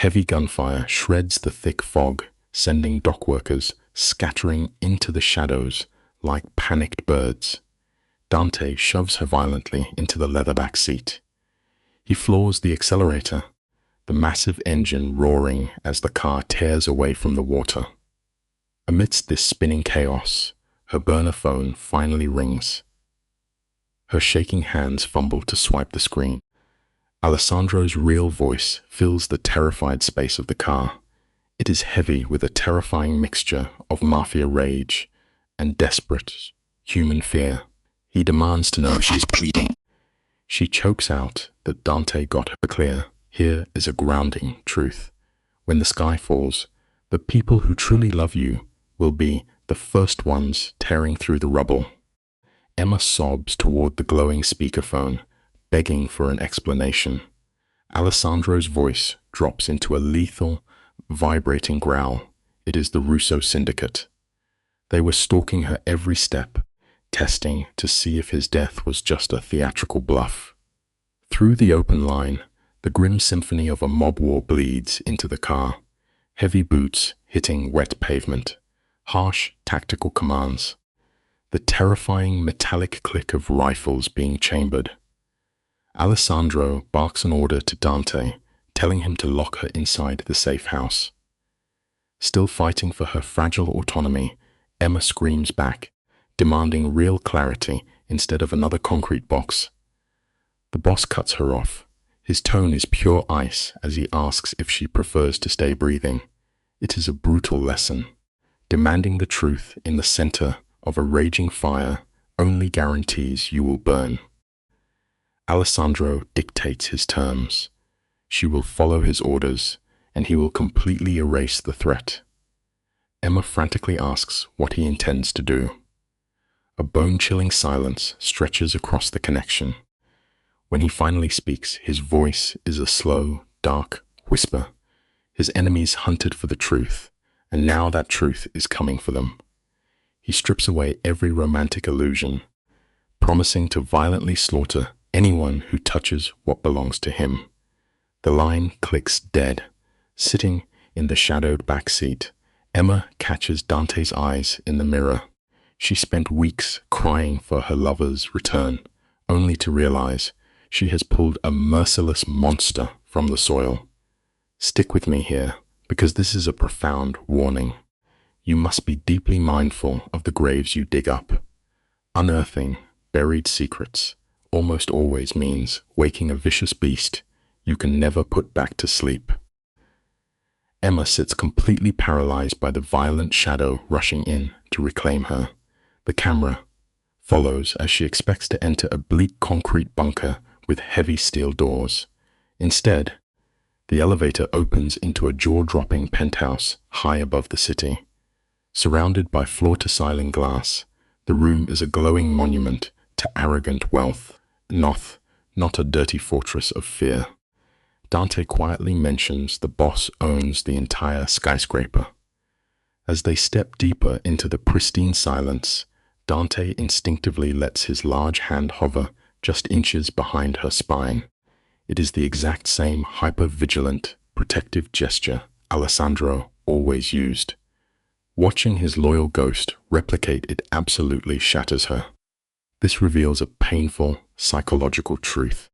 Heavy gunfire shreds the thick fog, sending dock workers scattering into the shadows like panicked birds. Dante shoves her violently into the leatherback seat. He floors the accelerator, the massive engine roaring as the car tears away from the water. Amidst this spinning chaos, her burner phone finally rings. Her shaking hands fumble to swipe the screen. Alessandro's real voice fills the terrified space of the car. It is heavy with a terrifying mixture of Mafia rage and desperate human fear. He demands to know if she's bleeding. She chokes out that Dante got her clear. Here is a grounding truth. When the sky falls, the people who truly love you will be the first ones tearing through the rubble. Emma sobs toward the glowing speakerphone, begging for an explanation. Alessandro's voice drops into a lethal, vibrating growl. It is the Russo syndicate. They were stalking her every step, testing to see if his death was just a theatrical bluff. Through the open line, the grim symphony of a mob war bleeds into the car. Heavy boots hitting wet pavement, harsh tactical commands, the terrifying metallic click of rifles being chambered. Alessandro barks an order to Dante, telling him to lock her inside the safe house. Still fighting for her fragile autonomy, Emma screams back, demanding real clarity instead of another concrete box. The boss cuts her off. His tone is pure ice as he asks if she prefers to stay breathing. It is a brutal lesson. Demanding the truth in the center of a raging fire only guarantees you will burn. Alessandro dictates his terms. She will follow his orders, and he will completely erase the threat. Emma frantically asks what he intends to do. A bone-chilling silence stretches across the connection. When he finally speaks, his voice is a slow, dark whisper. His enemies hunted for the truth, and now that truth is coming for them. He strips away every romantic illusion, promising to violently slaughter anyone who touches what belongs to him. The line clicks dead. Sitting in the shadowed back seat, Emma catches Dante's eyes in the mirror. She spent weeks crying for her lover's return, only to realize she has pulled a merciless monster from the soil. Stick with me here, because this is a profound warning. You must be deeply mindful of the graves you dig up. Unearthing buried secrets almost always means waking a vicious beast you can never put back to sleep. Emma sits completely paralyzed by the violent shadow rushing in to reclaim her. The camera follows as she expects to enter a bleak concrete bunker with heavy steel doors. Instead, the elevator opens into a jaw-dropping penthouse high above the city. Surrounded by floor-to-ceiling glass, the room is a glowing monument to arrogant wealth, not a dirty fortress of fear. Dante quietly mentions the boss owns the entire skyscraper. As they step deeper into the pristine silence, Dante instinctively lets his large hand hover just inches behind her spine. It is the exact same hyper-vigilant, protective gesture Alessandro always used. Watching his loyal ghost replicate it absolutely shatters her. This reveals a painful, psychological truth.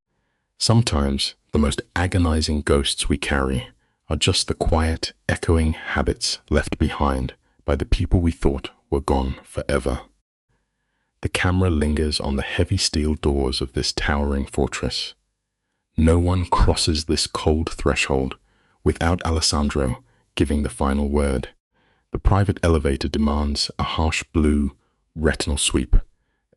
Sometimes, the most agonizing ghosts we carry are just the quiet, echoing habits left behind by the people we thought were gone forever. The camera lingers on the heavy steel doors of this towering fortress. No one crosses this cold threshold without Alessandro giving the final word. The private elevator demands a harsh blue retinal sweep,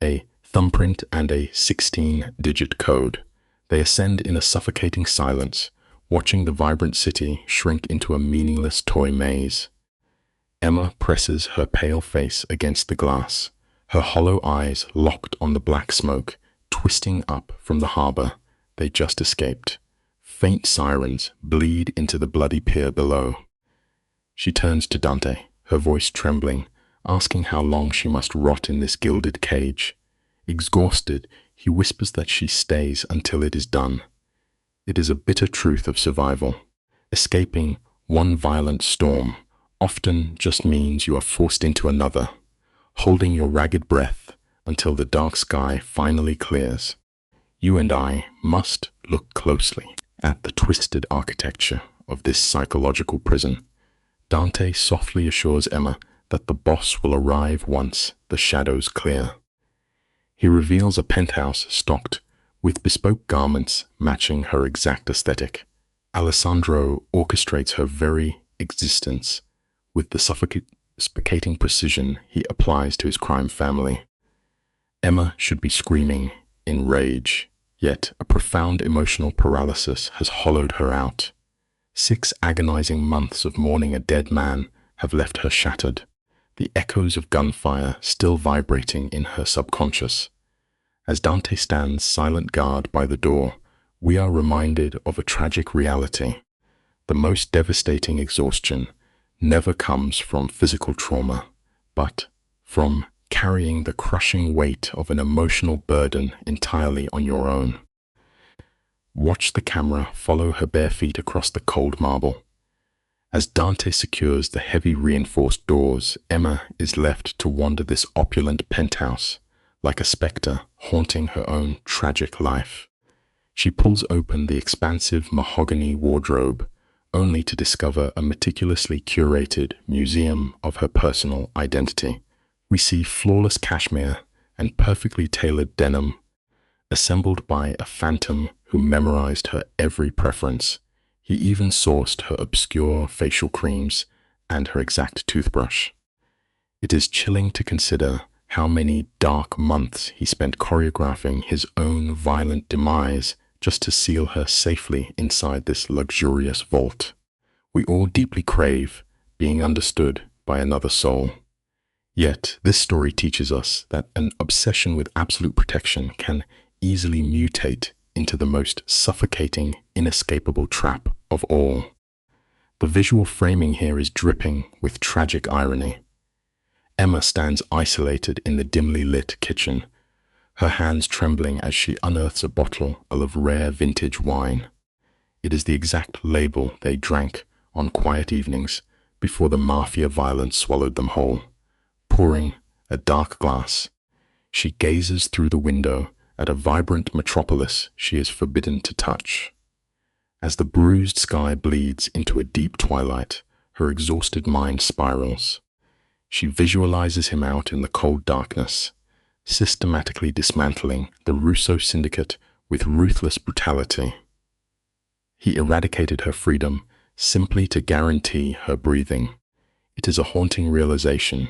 a thumbprint and a 16-digit code. They ascend in a suffocating silence, watching the vibrant city shrink into a meaningless toy maze. Emma presses her pale face against the glass, her hollow eyes locked on the black smoke, twisting up from the harbor they just escaped. Faint sirens bleed into the bloody pier below. She turns to Dante, her voice trembling, asking how long she must rot in this gilded cage. Exhausted, he whispers that she stays until it is done. It is a bitter truth of survival. Escaping one violent storm often just means you are forced into another, holding your ragged breath until the dark sky finally clears. You and I must look closely at the twisted architecture of this psychological prison. Dante softly assures Emma that the boss will arrive once the shadows clear. He reveals a penthouse stocked with bespoke garments matching her exact aesthetic. Alessandro orchestrates her very existence with the suffocating precision he applies to his crime family. Emma should be screaming in rage, yet a profound emotional paralysis has hollowed her out. 6 agonizing months of mourning a dead man have left her shattered, the echoes of gunfire still vibrating in her subconscious. As Dante stands silent guard by the door, we are reminded of a tragic reality. The most devastating exhaustion never comes from physical trauma, but from carrying the crushing weight of an emotional burden entirely on your own. Watch the camera follow her bare feet across the cold marble. As Dante secures the heavy reinforced doors, Emma is left to wander this opulent penthouse, like a spectre haunting her own tragic life. She pulls open the expansive mahogany wardrobe, only to discover a meticulously curated museum of her personal identity. We see flawless cashmere and perfectly tailored denim, assembled by a phantom who memorized her every preference. He even sourced her obscure facial creams and her exact toothbrush. It is chilling to consider how many dark months he spent choreographing his own violent demise just to seal her safely inside this luxurious vault. We all deeply crave being understood by another soul. Yet, this story teaches us that an obsession with absolute protection can easily mutate into the most suffocating, inescapable trap of all. The visual framing here is dripping with tragic irony. Emma stands isolated in the dimly lit kitchen, her hands trembling as she unearths a bottle of rare vintage wine. It is the exact label they drank on quiet evenings before the Mafia violence swallowed them whole. Pouring a dark glass, she gazes through the window at a vibrant metropolis she is forbidden to touch. As the bruised sky bleeds into a deep twilight, her exhausted mind spirals. She visualizes him out in the cold darkness, systematically dismantling the Russo syndicate with ruthless brutality. He eradicated her freedom simply to guarantee her breathing. It is a haunting realization.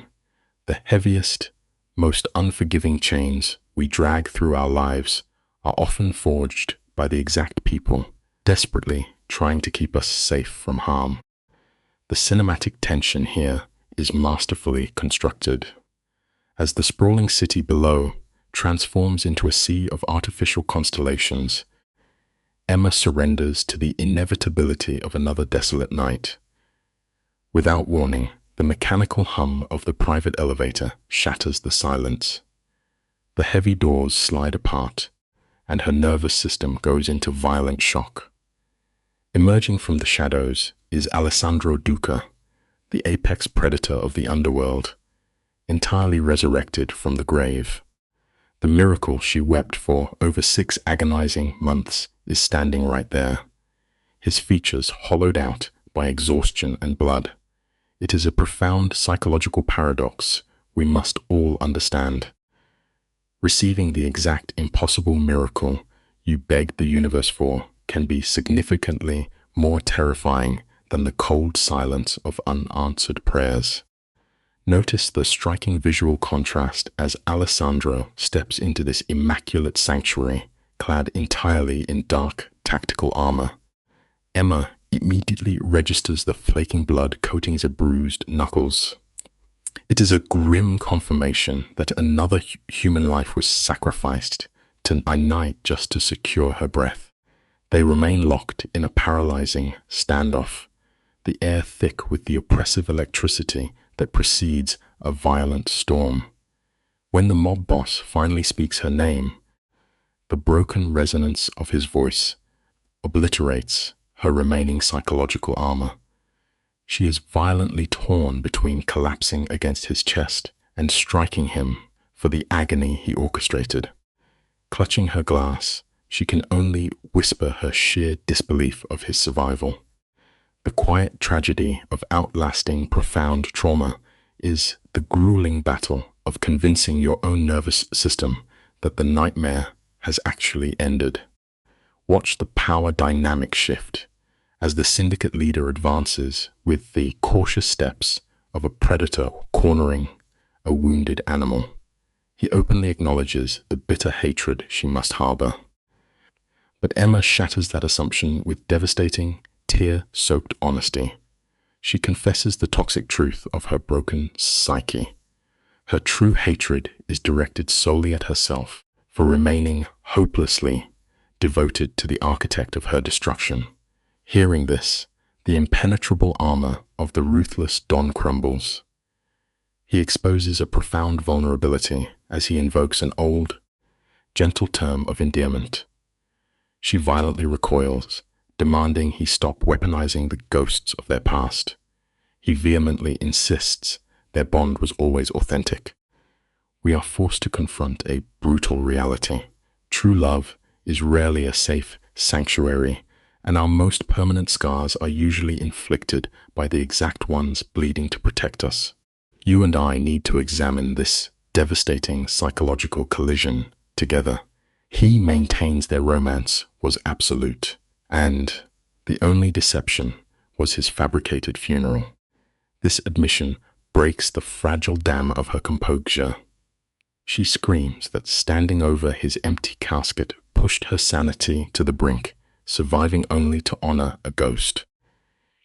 The heaviest, most unforgiving chains we drag through our lives are often forged by the exact people desperately trying to keep us safe from harm. The cinematic tension here is masterfully constructed. As the sprawling city below transforms into a sea of artificial constellations, Emma surrenders to the inevitability of another desolate night. Without warning, the mechanical hum of the private elevator shatters the silence. The heavy doors slide apart, and her nervous system goes into violent shock. Emerging from the shadows is Alessandro Duca, the apex predator of the underworld, entirely resurrected from the grave. The miracle she wept for over 6 agonizing months is standing right there, his features hollowed out by exhaustion and blood. It is a profound psychological paradox we must all understand. Receiving the exact impossible miracle you begged the universe for can be significantly more terrifying than the cold silence of unanswered prayers. Notice the striking visual contrast as Alessandro steps into this immaculate sanctuary, clad entirely in dark, tactical armor. Emma immediately registers the flaking blood coating his bruised knuckles. It is a grim confirmation that another human life was sacrificed tonight just to secure her breath. They remain locked in a paralyzing standoff, the air thick with the oppressive electricity that precedes a violent storm. When the mob boss finally speaks her name, the broken resonance of his voice obliterates her remaining psychological armor. She is violently torn between collapsing against his chest and striking him for the agony he orchestrated. Clutching her glass, she can only whisper her sheer disbelief of his survival. The quiet tragedy of outlasting profound trauma is the grueling battle of convincing your own nervous system that the nightmare has actually ended. Watch the power dynamic shift as the syndicate leader advances with the cautious steps of a predator cornering a wounded animal. He openly acknowledges the bitter hatred she must harbor. But Emma shatters that assumption with devastating, tear-soaked honesty. She confesses the toxic truth of her broken psyche. Her true hatred is directed solely at herself for remaining hopelessly devoted to the architect of her destruction. Hearing this, the impenetrable armor of the ruthless Don crumbles. He exposes a profound vulnerability as he invokes an old, gentle term of endearment. She violently recoils, demanding he stop weaponizing the ghosts of their past. He vehemently insists their bond was always authentic. We are forced to confront a brutal reality. True love is rarely a safe sanctuary, and our most permanent scars are usually inflicted by the exact ones bleeding to protect us. You and I need to examine this devastating psychological collision together. He maintains their romance was absolute, and the only deception was his fabricated funeral. This admission breaks the fragile dam of her composure. She screams that standing over his empty casket pushed her sanity to the brink, surviving only to honor a ghost.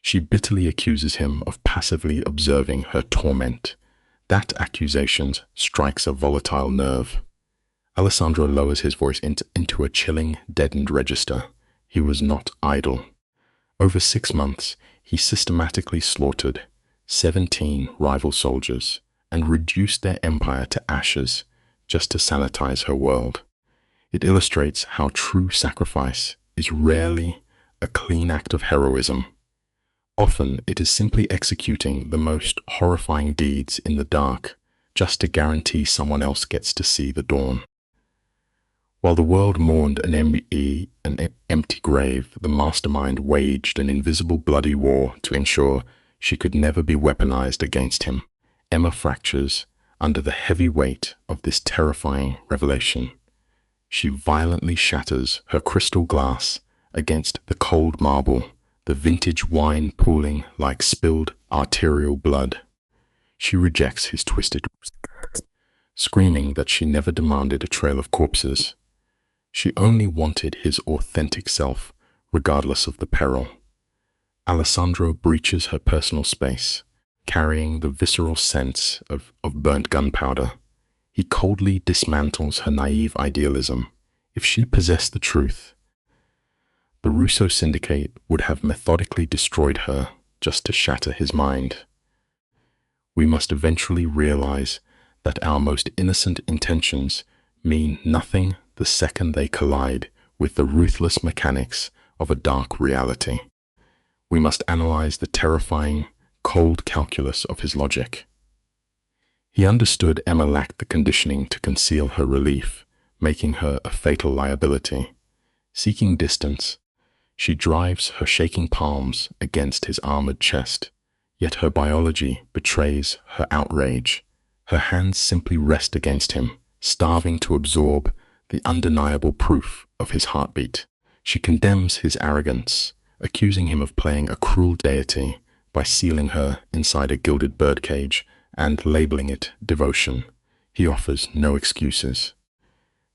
She bitterly accuses him of passively observing her torment. That accusation strikes a volatile nerve. Alessandro lowers his voice into a chilling, deadened register. He was not idle. Over 6 months, he systematically slaughtered 17 rival soldiers and reduced their empire to ashes just to sanitize her world. It illustrates how true sacrifice is rarely a clean act of heroism. Often it is simply executing the most horrifying deeds in the dark just to guarantee someone else gets to see the dawn. While the world mourned an empty grave, the mastermind waged an invisible bloody war to ensure she could never be weaponized against him. Emma fractures under the heavy weight of this terrifying revelation. She violently shatters her crystal glass against the cold marble, the vintage wine pooling like spilled arterial blood. She rejects his twisted, screaming that she never demanded a trail of corpses. She only wanted his authentic self, regardless of the peril. Alessandro breaches her personal space, carrying the visceral sense of burnt gunpowder. He coldly dismantles her naive idealism. If she possessed the truth, the Russo syndicate would have methodically destroyed her just to shatter his mind. We must eventually realize that our most innocent intentions mean nothing the second they collide with the ruthless mechanics of a dark reality. We must analyze the terrifying, cold calculus of his logic. He understood Emma lacked the conditioning to conceal her relief, making her a fatal liability. Seeking distance, she drives her shaking palms against his armored chest, yet her biology betrays her outrage. Her hands simply rest against him, starving to absorb the undeniable proof of his heartbeat. She condemns his arrogance, accusing him of playing a cruel deity by sealing her inside a gilded birdcage and labeling it devotion. He offers no excuses.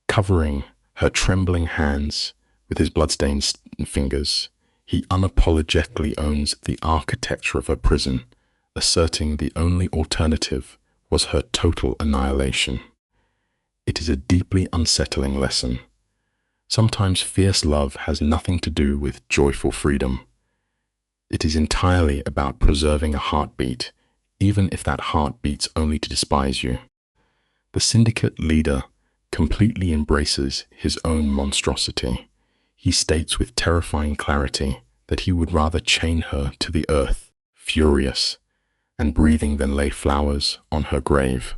Covering her trembling hands with his bloodstained fingers, he unapologetically owns the architecture of her prison, asserting the only alternative was her total annihilation. It is a deeply unsettling lesson. Sometimes fierce love has nothing to do with joyful freedom. It is entirely about preserving a heartbeat, even if that heart beats only to despise you. The syndicate leader completely embraces his own monstrosity. He states with terrifying clarity that he would rather chain her to the earth, furious and breathing, than lay flowers on her grave.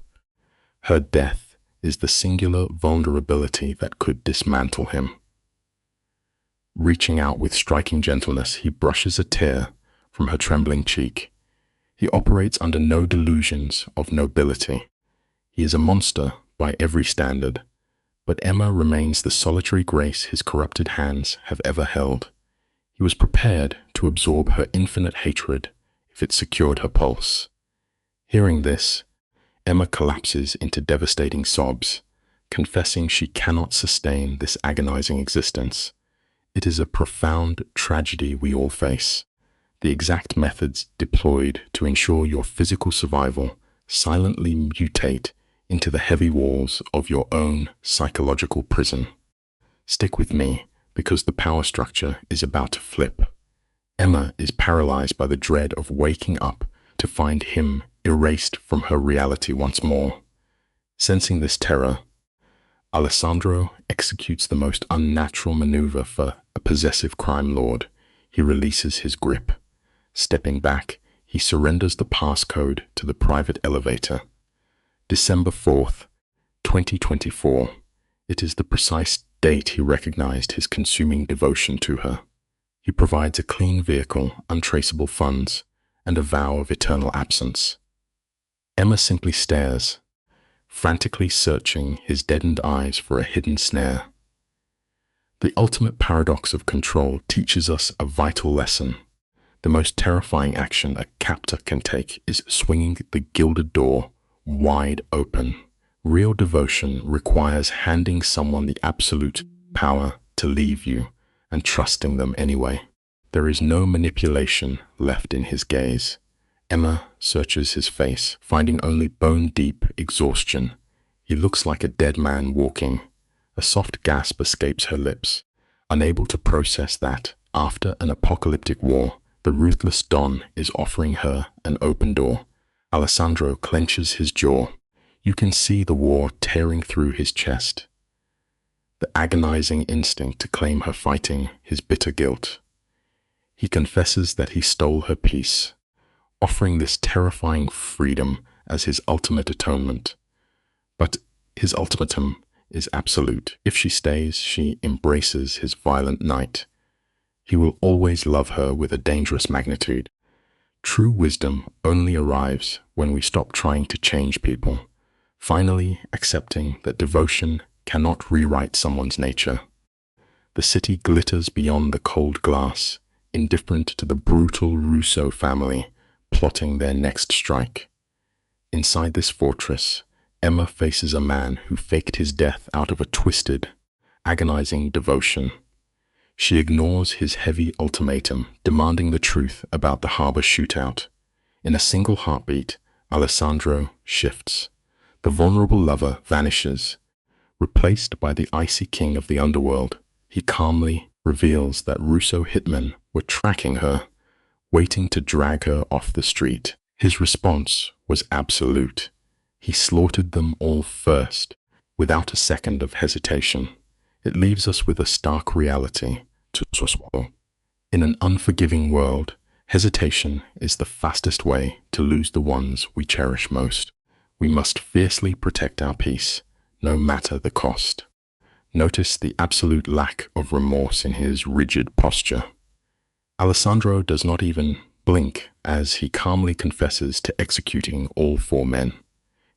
Her death is the singular vulnerability that could dismantle him. Reaching out with striking gentleness, he brushes a tear from her trembling cheek. He operates under no delusions of nobility. He is a monster by every standard, but Emma remains the solitary grace his corrupted hands have ever held. He was prepared to absorb her infinite hatred if it secured her pulse. Hearing this, Emma collapses into devastating sobs, confessing she cannot sustain this agonizing existence. It is a profound tragedy we all face. The exact methods deployed to ensure your physical survival silently mutate into the heavy walls of your own psychological prison. Stick with me, because the power structure is about to flip. Emma is paralyzed by the dread of waking up to find him erased from her reality once more. Sensing this terror, Alessandro executes the most unnatural maneuver for a possessive crime lord. He releases his grip. Stepping back, he surrenders the passcode to the private elevator. December 4th, 2024. It is the precise date he recognized his consuming devotion to her. He provides a clean vehicle, untraceable funds, and a vow of eternal absence. Emma simply stares, frantically searching his deadened eyes for a hidden snare. The ultimate paradox of control teaches us a vital lesson. The most terrifying action a captor can take is swinging the gilded door wide open. Real devotion requires handing someone the absolute power to leave you and trusting them anyway. There is no manipulation left in his gaze. Emma searches his face, finding only bone-deep exhaustion. He looks like a dead man walking. A soft gasp escapes her lips, unable to process that, after an apocalyptic war, the ruthless Don is offering her an open door. Alessandro clenches his jaw. You can see the war tearing through his chest. The agonizing instinct to claim her, fighting his bitter guilt. He confesses that he stole her peace, offering this terrifying freedom as his ultimate atonement. But his ultimatum is absolute. If she stays, she embraces his violent night. He will always love her with a dangerous magnitude. True wisdom only arrives when we stop trying to change people, finally accepting that devotion cannot rewrite someone's nature. The city glitters beyond the cold glass, indifferent to the brutal Russo family plotting their next strike. Inside this fortress, Emma faces a man who faked his death out of a twisted, agonizing devotion. She ignores his heavy ultimatum, demanding the truth about the harbor shootout. In a single heartbeat, Alessandro shifts. The vulnerable lover vanishes, replaced by the icy king of the underworld. He calmly reveals that Russo hitmen were tracking her, waiting to drag her off the street. His response was absolute. He slaughtered them all first, without a second of hesitation. It leaves us with a stark reality to swallow. In an unforgiving world, hesitation is the fastest way to lose the ones we cherish most. We must fiercely protect our peace, no matter the cost. Notice the absolute lack of remorse in his rigid posture. Alessandro does not even blink as he calmly confesses to executing all four men.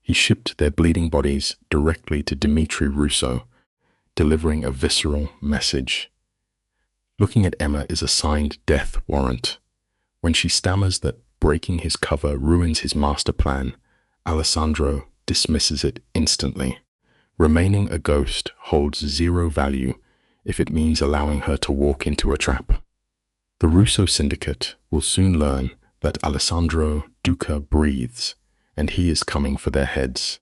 He shipped their bleeding bodies directly to Dimitri Russo, delivering a visceral message. Looking at Emma is a signed death warrant. When she stammers that breaking his cover ruins his master plan, Alessandro dismisses it instantly. Remaining a ghost holds zero value if it means allowing her to walk into a trap. The Russo syndicate will soon learn that Alessandro Duca breathes, and he is coming for their heads.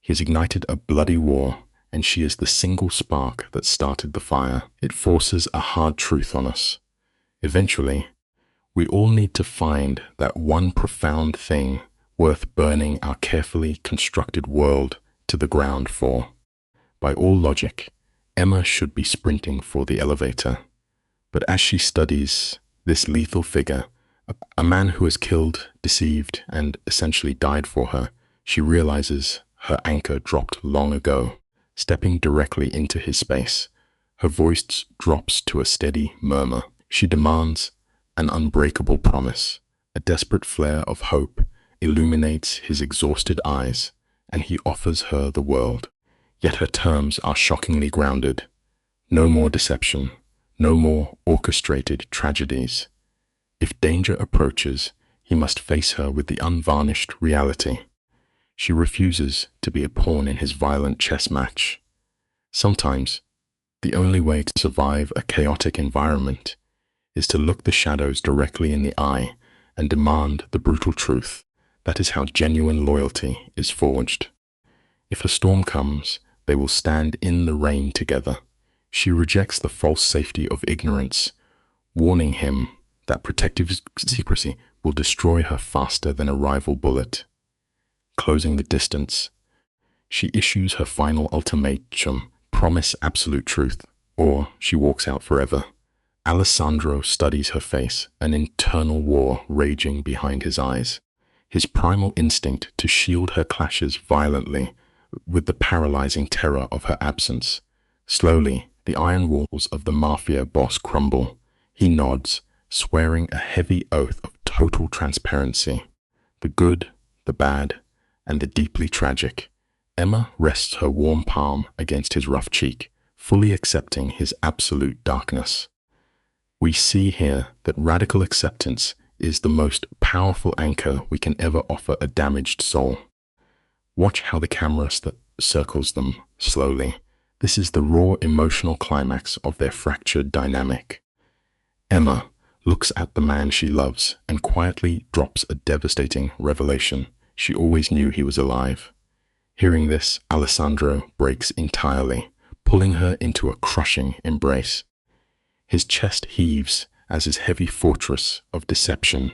He has ignited a bloody war, and she is the single spark that started the fire. It forces a hard truth on us. Eventually, we all need to find that one profound thing worth burning our carefully constructed world to the ground for. By all logic, Emma should be sprinting for the elevator. But as she studies This lethal figure, a man who has killed, deceived, and essentially died for her, she realizes her anchor dropped long ago. Stepping directly into his space, her voice drops to a steady murmur. She demands an unbreakable promise. A desperate flare of hope illuminates his exhausted eyes, and he offers her the world. Yet her terms are shockingly grounded. No more deception, no more orchestrated tragedies. If danger approaches, he must face her with the unvarnished reality. She refuses to be a pawn in his violent chess match. Sometimes, the only way to survive a chaotic environment is to look the shadows directly in the eye and demand the brutal truth. That is how genuine loyalty is forged. If a storm comes, they will stand in the rain together. She rejects the false safety of ignorance, warning him that protective secrecy will destroy her faster than a rival bullet. Closing the distance, she issues her final ultimatum: promise absolute truth, or she walks out forever. Alessandro studies her face, an internal war raging behind his eyes. His primal instinct to shield her clashes violently with the paralyzing terror of her absence. Slowly, the iron walls of the Mafia boss crumble. He nods, swearing a heavy oath of total transparency. The good, the bad, and the deeply tragic. Emma rests her warm palm against his rough cheek, fully accepting his absolute darkness. We see here that radical acceptance is the most powerful anchor we can ever offer a damaged soul. Watch how the camera circles them slowly. This is the raw emotional climax of their fractured dynamic. Emma looks at the man she loves and quietly drops a devastating revelation. She always knew he was alive. Hearing this, Alessandro breaks entirely, pulling her into a crushing embrace. His chest heaves as his heavy fortress of deception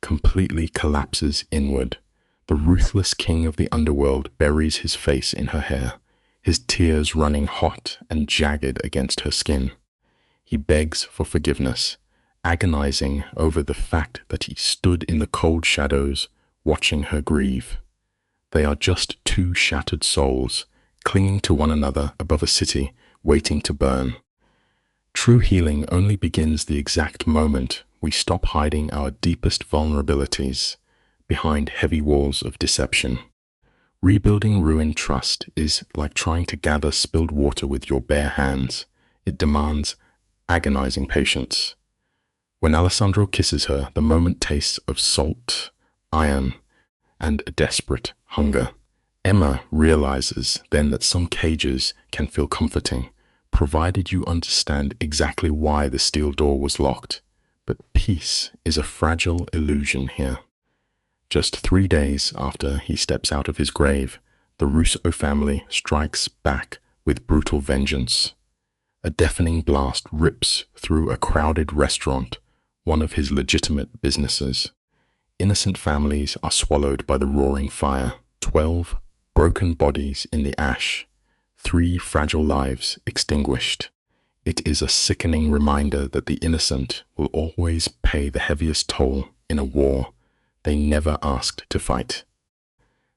completely collapses inward. The ruthless king of the underworld buries his face in her hair, his tears running hot and jagged against her skin. He begs for forgiveness, agonizing over the fact that he stood in the cold shadows watching her grieve. They are just two shattered souls, clinging to one another above a city waiting to burn. True healing only begins the exact moment we stop hiding our deepest vulnerabilities behind heavy walls of deception. Rebuilding ruined trust is like trying to gather spilled water with your bare hands. It demands agonizing patience. When Alessandro kisses her, the moment tastes of salt, iron, and a desperate hunger. Emma realizes then that some cages can feel comforting, provided you understand exactly why the steel door was locked. But peace is a fragile illusion here. Just 3 days after he steps out of his grave, the Russo family strikes back with brutal vengeance. A deafening blast rips through a crowded restaurant, one of his legitimate businesses. Innocent families are swallowed by the roaring fire. 12 broken bodies in the ash. 3 fragile lives extinguished. It is a sickening reminder that the innocent will always pay the heaviest toll in a war they never asked to fight.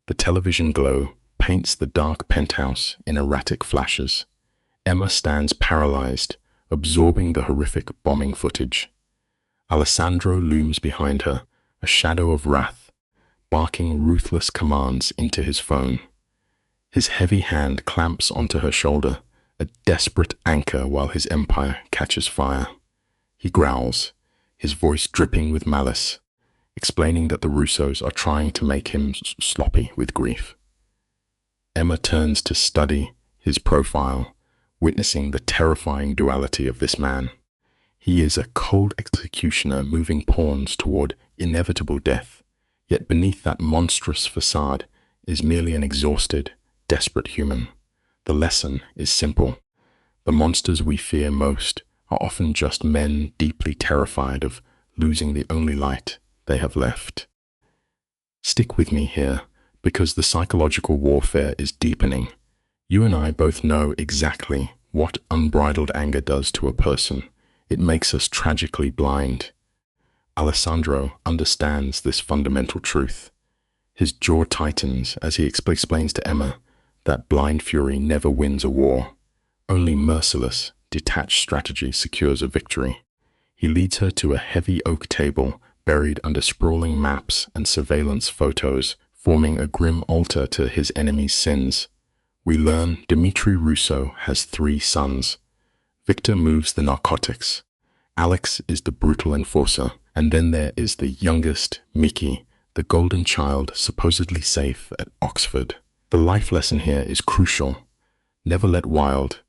The television glow paints the dark penthouse in erratic flashes. Emma stands paralyzed, absorbing the horrific bombing footage. Alessandro looms behind her, a shadow of wrath, barking ruthless commands into his phone. His heavy hand clamps onto her shoulder, a desperate anchor while his empire catches fire. He growls, his voice dripping with malice, explaining that the Russos are trying to make him sloppy with grief. Emma turns to study his profile, witnessing the terrifying duality of this man. He is a cold executioner moving pawns toward inevitable death, yet beneath that monstrous facade is merely an exhausted, desperate human. The lesson is simple. The monsters we fear most are often just men deeply terrified of losing the only light they have left. Stick with me here, because the psychological warfare is deepening. You and I both know exactly what unbridled anger does to a person. It makes us tragically blind. Alessandro understands this fundamental truth. His jaw tightens as he explains to Emma that blind fury never wins a war. Only merciless, detached strategy secures a victory. He leads her to a heavy oak table buried under sprawling maps and surveillance photos, forming a grim altar to his enemy's sins. We learn Dimitri Russo has 3 sons. Victor moves the narcotics. Alex is the brutal enforcer. And then there is the youngest, Mickey, the golden child supposedly safe at Oxford. The life lesson here is crucial. Never let wild,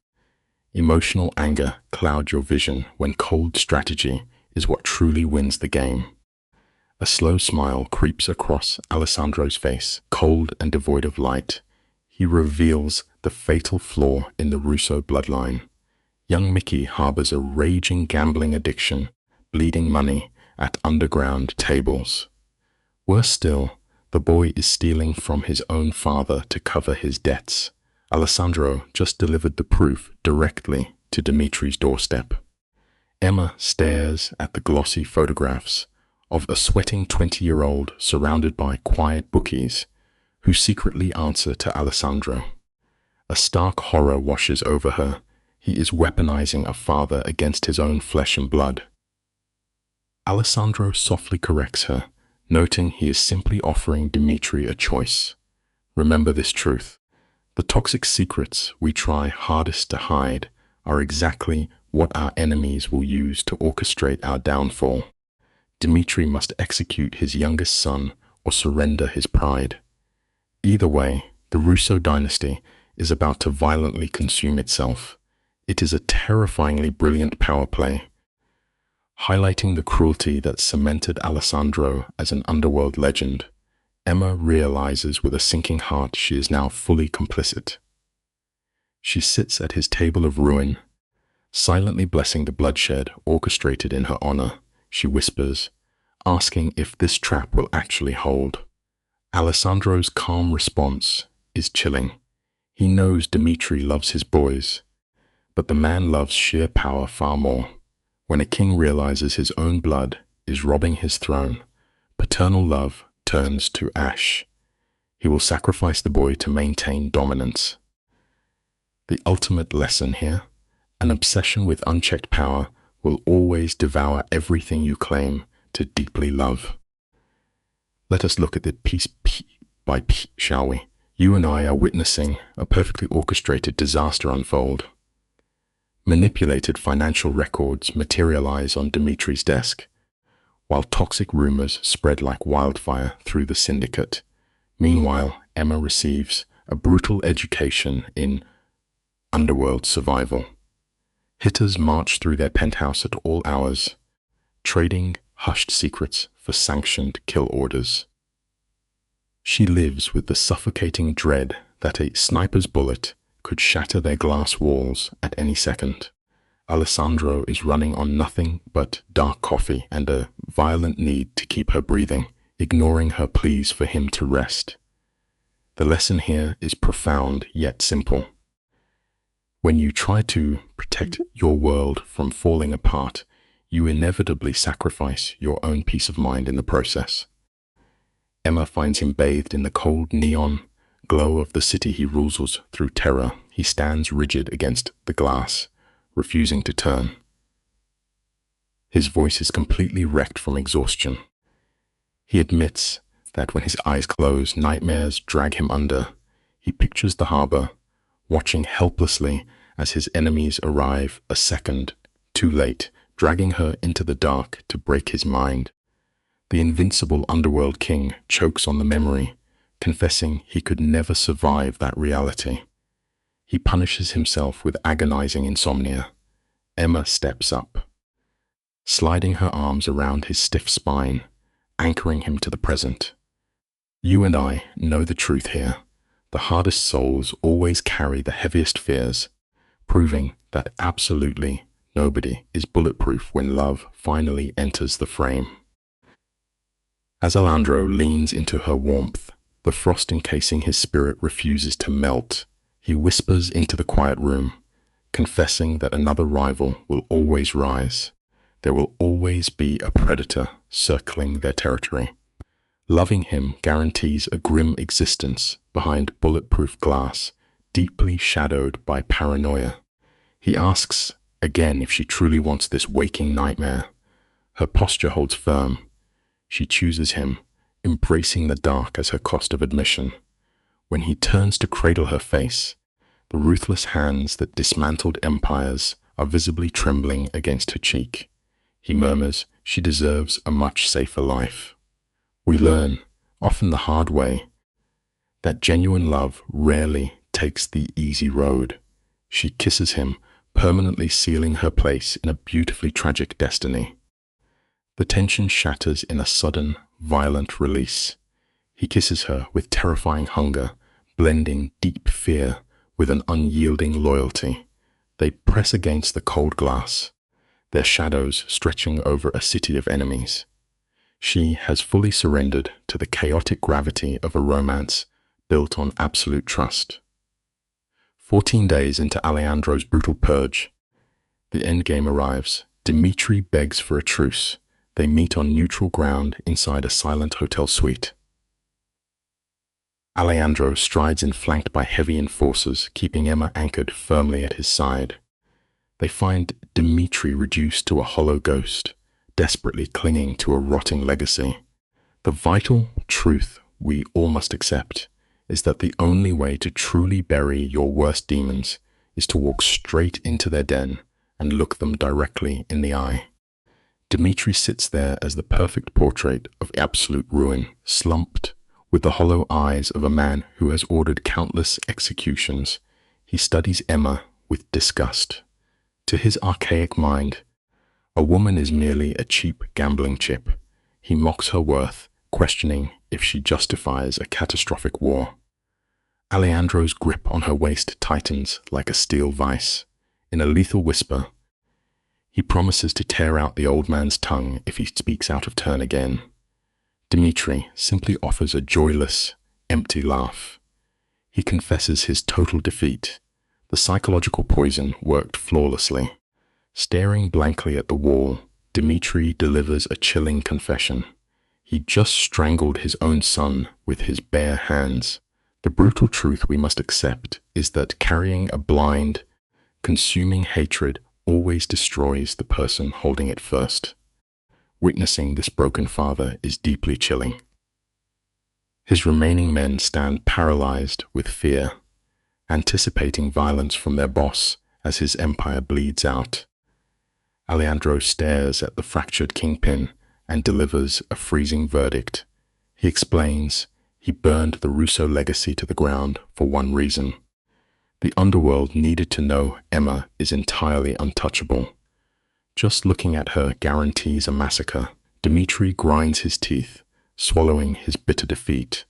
emotional anger cloud your vision when cold strategy is what truly wins the game. A slow smile creeps across Alessandro's face, cold and devoid of light. He reveals the fatal flaw in the Russo bloodline. Young Mickey harbors a raging gambling addiction, bleeding money at underground tables. Worse still, the boy is stealing from his own father to cover his debts. Alessandro just delivered the proof directly to Dimitri's doorstep. Emma stares at the glossy photographs of a sweating 20-year-old surrounded by quiet bookies who secretly answer to Alessandro. A stark horror washes over her. He is weaponizing a father against his own flesh and blood. Alessandro softly corrects her, noting he is simply offering Dimitri a choice. Remember this truth. The toxic secrets we try hardest to hide are exactly what our enemies will use to orchestrate our downfall. Dimitri must execute his youngest son or surrender his pride. Either way, the Russo dynasty is about to violently consume itself. It is a terrifyingly brilliant power play, highlighting the cruelty that cemented Alessandro as an underworld legend. Emma realizes with a sinking heart she is now fully complicit. She sits at his table of ruin, silently blessing the bloodshed orchestrated in her honor. She whispers, asking if this trap will actually hold. Alessandro's calm response is chilling. He knows Dimitri loves his boys, but the man loves sheer power far more. When a king realizes his own blood is robbing his throne, paternal love turns to ash. He will sacrifice the boy to maintain dominance. The ultimate lesson here: an obsession with unchecked power will always devour everything you claim to deeply love. Let us look at it piece by piece, shall we? You and I are witnessing a perfectly orchestrated disaster unfold. Manipulated financial records materialize on Dimitri's desk, while toxic rumors spread like wildfire through the syndicate. Meanwhile, Emma receives a brutal education in underworld survival. Hitters march through their penthouse at all hours, trading hushed secrets for sanctioned kill orders. She lives with the suffocating dread that a sniper's bullet could shatter their glass walls at any second. Alessandro is running on nothing but dark coffee and a violent need to keep her breathing, ignoring her pleas for him to rest. The lesson here is profound yet simple. When you try to protect your world from falling apart, you inevitably sacrifice your own peace of mind in the process. Emma finds him bathed in the cold neon glow of the city he rules through terror. He stands rigid against the glass, refusing to turn. His voice is completely wrecked from exhaustion. He admits that when his eyes close, nightmares drag him under. He pictures the harbor, watching helplessly as his enemies arrive a second too late, dragging her into the dark to break his mind. The invincible underworld king chokes on the memory, confessing he could never survive that reality. He punishes himself with agonizing insomnia. Emma steps up, sliding her arms around his stiff spine, anchoring him to the present. You and I know the truth here. The hardest souls always carry the heaviest fears, proving that absolutely nobody is bulletproof when love finally enters the frame. As Alessandro leans into her warmth, the frost encasing his spirit refuses to melt. He whispers into the quiet room, confessing that another rival will always rise. there will always be a predator circling their territory. Loving him guarantees a grim existence behind bulletproof glass, deeply shadowed by paranoia. He asks again if she truly wants this waking nightmare. Her posture holds firm. She chooses him, embracing the dark as her cost of admission. When he turns to cradle her face, the ruthless hands that dismantled empires are visibly trembling against her cheek. He murmurs she deserves a much safer life. We learn, often the hard way, that genuine love rarely takes the easy road. She kisses him, permanently sealing her place in a beautifully tragic destiny. The tension shatters in a sudden, violent release. He kisses her with terrifying hunger, blending deep fear with an unyielding loyalty. They press against the cold glass, their shadows stretching over a city of enemies. She has fully surrendered to the chaotic gravity of a romance built on absolute trust. 14 days into Alejandro's brutal purge, the endgame arrives. Dimitri begs for a truce. They meet on neutral ground inside a silent hotel suite. Alejandro strides in flanked by heavy enforcers, keeping Emma anchored firmly at his side. They find Dimitri reduced to a hollow ghost, desperately clinging to a rotting legacy. The vital truth we all must accept is that the only way to truly bury your worst demons is to walk straight into their den and look them directly in the eye. Dimitri sits there as the perfect portrait of absolute ruin, slumped, with the hollow eyes of a man who has ordered countless executions. He studies Emma with disgust. To his archaic mind, a woman is merely a cheap gambling chip. He mocks her worth, questioning if she justifies a catastrophic war. Alejandro's grip on her waist tightens like a steel vice. In a lethal whisper, he promises to tear out the old man's tongue if he speaks out of turn again. Dimitri simply offers a joyless, empty laugh. He confesses his total defeat. The psychological poison worked flawlessly. Staring blankly at the wall, Dimitri delivers a chilling confession. He just strangled his own son with his bare hands. The brutal truth we must accept is that carrying a blind, consuming hatred always destroys the person holding it first. Witnessing this broken father is deeply chilling. His remaining men stand paralyzed with fear, anticipating violence from their boss as his empire bleeds out. Alejandro stares at the fractured kingpin and delivers a freezing verdict. He explains he burned the Russo legacy to the ground for one reason. The underworld needed to know Emma is entirely untouchable. Just looking at her guarantees a massacre. Dimitri grinds his teeth, swallowing his bitter defeat.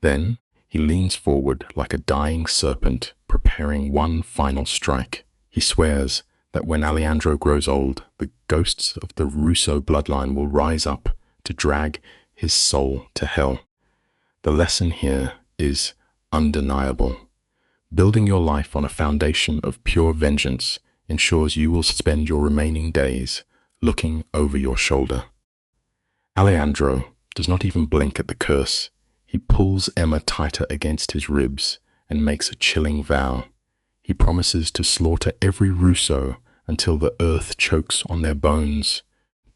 Then he leans forward like a dying serpent, preparing one final strike. He swears that when Alejandro grows old, the ghosts of the Russo bloodline will rise up to drag his soul to hell. The lesson here is undeniable. Building your life on a foundation of pure vengeance ensures you will spend your remaining days looking over your shoulder. Alejandro does not even blink at the curse. He pulls Emma tighter against his ribs and makes a chilling vow. He promises to slaughter every Russo until the earth chokes on their bones,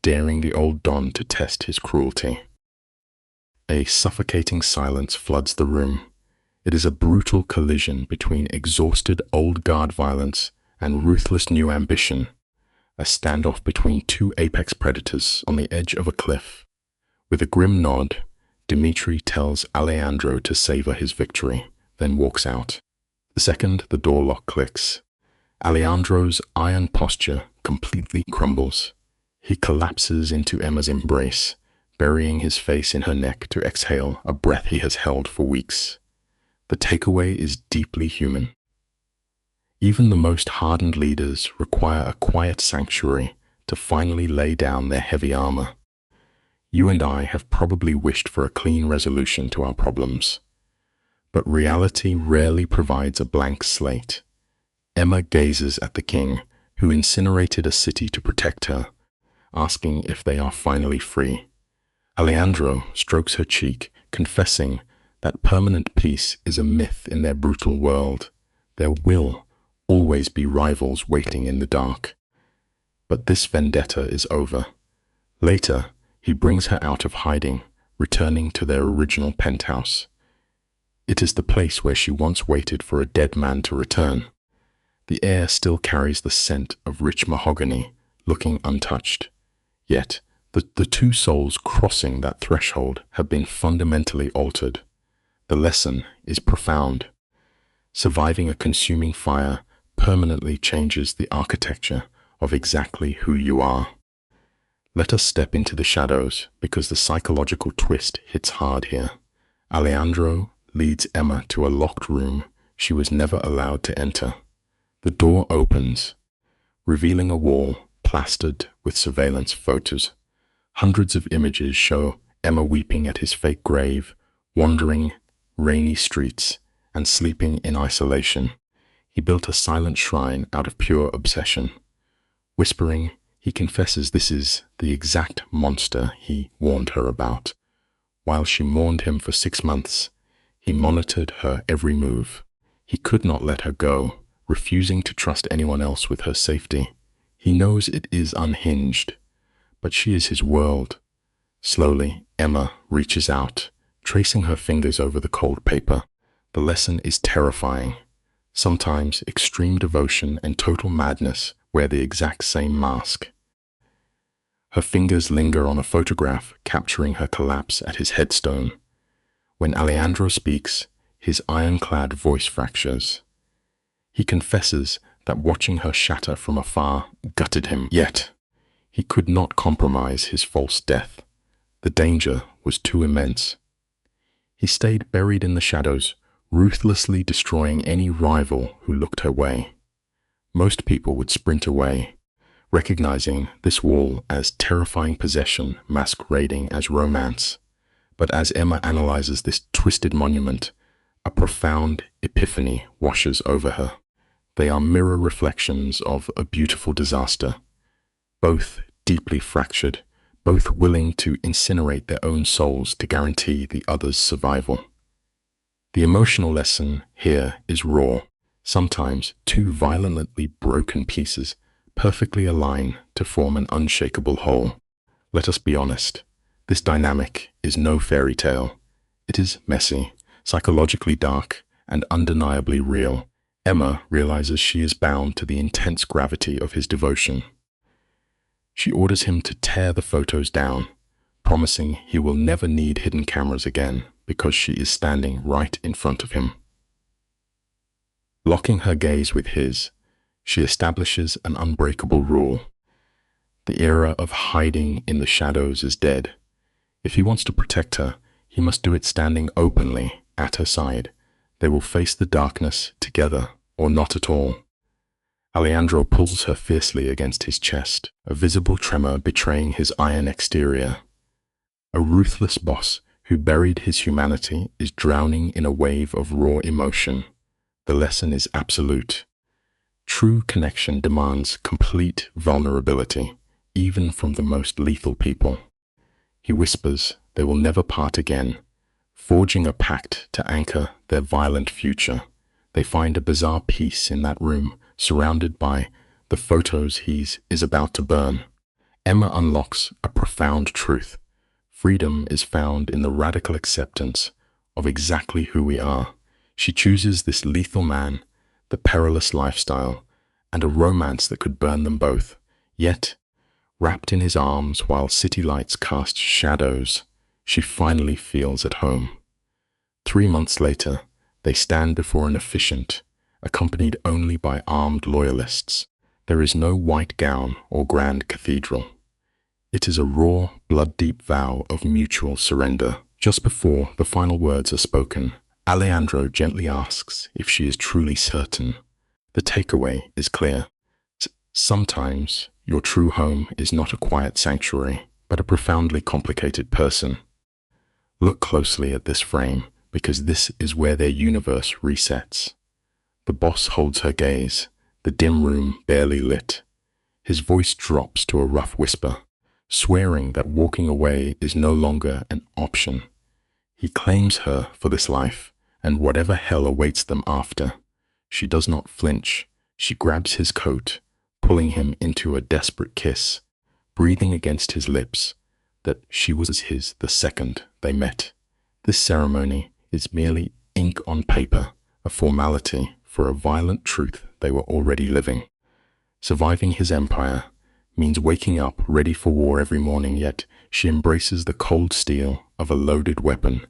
daring the old Don to test his cruelty. A suffocating silence floods the room. It is a brutal collision between exhausted old guard violence and ruthless new ambition, a standoff between two apex predators on the edge of a cliff. With a grim nod, Dimitri tells Alejandro to savor his victory, then walks out. The second the door lock clicks, Alejandro's iron posture completely crumbles. He collapses into Emma's embrace, burying his face in her neck to exhale a breath he has held for weeks. The takeaway is deeply human. Even the most hardened leaders require a quiet sanctuary to finally lay down their heavy armor. You and I have probably wished for a clean resolution to our problems. But reality rarely provides a blank slate. Emma gazes at the king, who incinerated a city to protect her, asking if they are finally free. Alejandro strokes her cheek, confessing that permanent peace is a myth in their brutal world. There will always be rivals waiting in the dark. But this vendetta is over. Later, he brings her out of hiding, returning to their original penthouse. It is the place where she once waited for a dead man to return. The air still carries the scent of rich mahogany, looking untouched. Yet, the two souls crossing that threshold have been fundamentally altered. The lesson is profound. Surviving a consuming fire permanently changes the architecture of exactly who you are. Let us step into the shadows, because the psychological twist hits hard here. Alejandro leads Emma to a locked room she was never allowed to enter. The door opens, revealing a wall plastered with surveillance photos. Hundreds of images show Emma weeping at his fake grave, wandering rainy streets, and sleeping in isolation. He built a silent shrine out of pure obsession. Whispering, he confesses this is the exact monster he warned her about. While she mourned him for 6 months, he monitored her every move. He could not let her go, refusing to trust anyone else with her safety. He knows it is unhinged, but she is his world. Slowly, Emma reaches out, tracing her fingers over the cold paper. The lesson is terrifying. Sometimes extreme devotion and total madness wear the exact same mask. Her fingers linger on a photograph capturing her collapse at his headstone. When Alejandro speaks, his ironclad voice fractures. He confesses that watching her shatter from afar gutted him, yet he could not compromise his false death. The danger was too immense. He stayed buried in the shadows, ruthlessly destroying any rival who looked her way. Most people would sprint away, recognizing this wall as terrifying possession masquerading as romance. But as Emma analyzes this twisted monument, a profound epiphany washes over her. They are mirror reflections of a beautiful disaster, both deeply fractured, both willing to incinerate their own souls to guarantee the other's survival. The emotional lesson here is raw. Sometimes two violently broken pieces perfectly align to form an unshakable whole. Let us be honest, this dynamic is no fairy tale. It is messy, psychologically dark, and undeniably real. Emma realizes she is bound to the intense gravity of his devotion. She orders him to tear the photos down, promising he will never need hidden cameras again because she is standing right in front of him. Locking her gaze with his, she establishes an unbreakable rule. The era of hiding in the shadows is dead. If he wants to protect her, he must do it standing openly at her side. They will face the darkness together or not at all. Alejandro pulls her fiercely against his chest, a visible tremor betraying his iron exterior. A ruthless boss who buried his humanity is drowning in a wave of raw emotion. The lesson is absolute. True connection demands complete vulnerability, even from the most lethal people. He whispers they will never part again, forging a pact to anchor their violent future. They find a bizarre peace in that room, surrounded by the photos he is about to burn. Emma unlocks a profound truth. Freedom is found in the radical acceptance of exactly who we are. She chooses this lethal man, the perilous lifestyle, and a romance that could burn them both. Yet, wrapped in his arms while city lights cast shadows, she finally feels at home. 3 months later, they stand before an officiant, accompanied only by armed loyalists. There is no white gown or grand cathedral. It is a raw, blood-deep vow of mutual surrender. Just before the final words are spoken, Alejandro gently asks if she is truly certain. The takeaway is clear. Sometimes your true home is not a quiet sanctuary, but a profoundly complicated person. Look closely at this frame, because this is where their universe resets. The boss holds her gaze, the dim room barely lit. His voice drops to a rough whisper. swearing that walking away is no longer an option. He claims her for this life and whatever hell awaits them after. She does not flinch. She grabs his coat, pulling him into a desperate kiss, breathing against his lips that she was his the second they met. This ceremony is merely ink on paper, a formality for a violent truth they were already living. Surviving his empire means waking up ready for war every morning, yet she embraces the cold steel of a loaded weapon,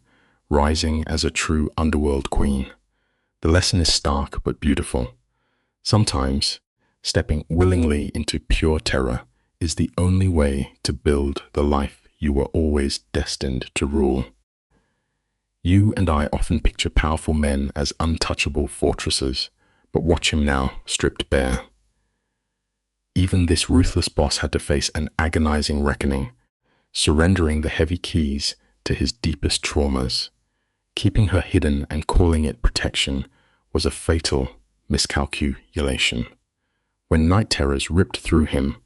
rising as a true underworld queen. The lesson is stark but beautiful. Sometimes, stepping willingly into pure terror is the only way to build the life you were always destined to rule. You and I often picture powerful men as untouchable fortresses, but watch him now, stripped bare. Even this ruthless boss had to face an agonizing reckoning, surrendering the heavy keys to his deepest traumas. Keeping her hidden and calling it protection was a fatal miscalculation. When night terrors ripped through him,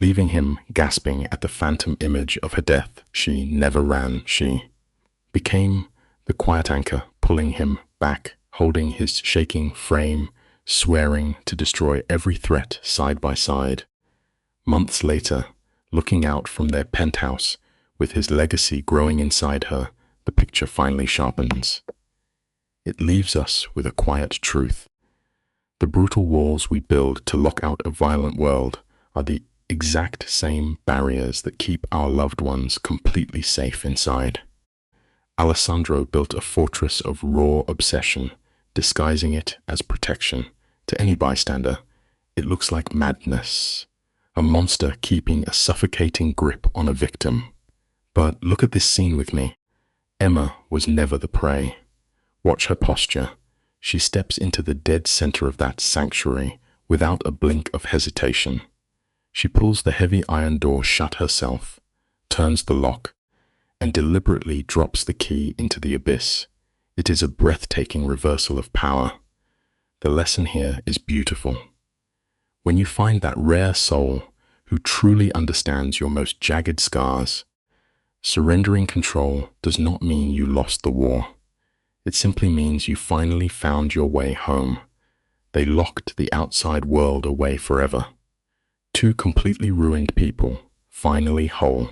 leaving him gasping at the phantom image of her death, she never ran. She became the quiet anchor, pulling him back, holding his shaking frame, swearing to destroy every threat side by side. Months later, looking out from their penthouse, with his legacy growing inside her, the picture finally sharpens. It leaves us with a quiet truth. The brutal walls we build to lock out a violent world are the exact same barriers that keep our loved ones completely safe inside. Alessandro built a fortress of raw obsession, disguising it as protection. To any bystander, it looks like madness, a monster keeping a suffocating grip on a victim. But look at this scene with me. Emma was never the prey. Watch her posture. She steps into the dead center of that sanctuary without a blink of hesitation. She pulls the heavy iron door shut herself, turns the lock, and deliberately drops the key into the abyss. It is a breathtaking reversal of power. The lesson here is beautiful. When you find that rare soul who truly understands your most jagged scars, surrendering control does not mean you lost the war. It simply means you finally found your way home. They locked the outside world away forever. Two completely ruined people, finally whole.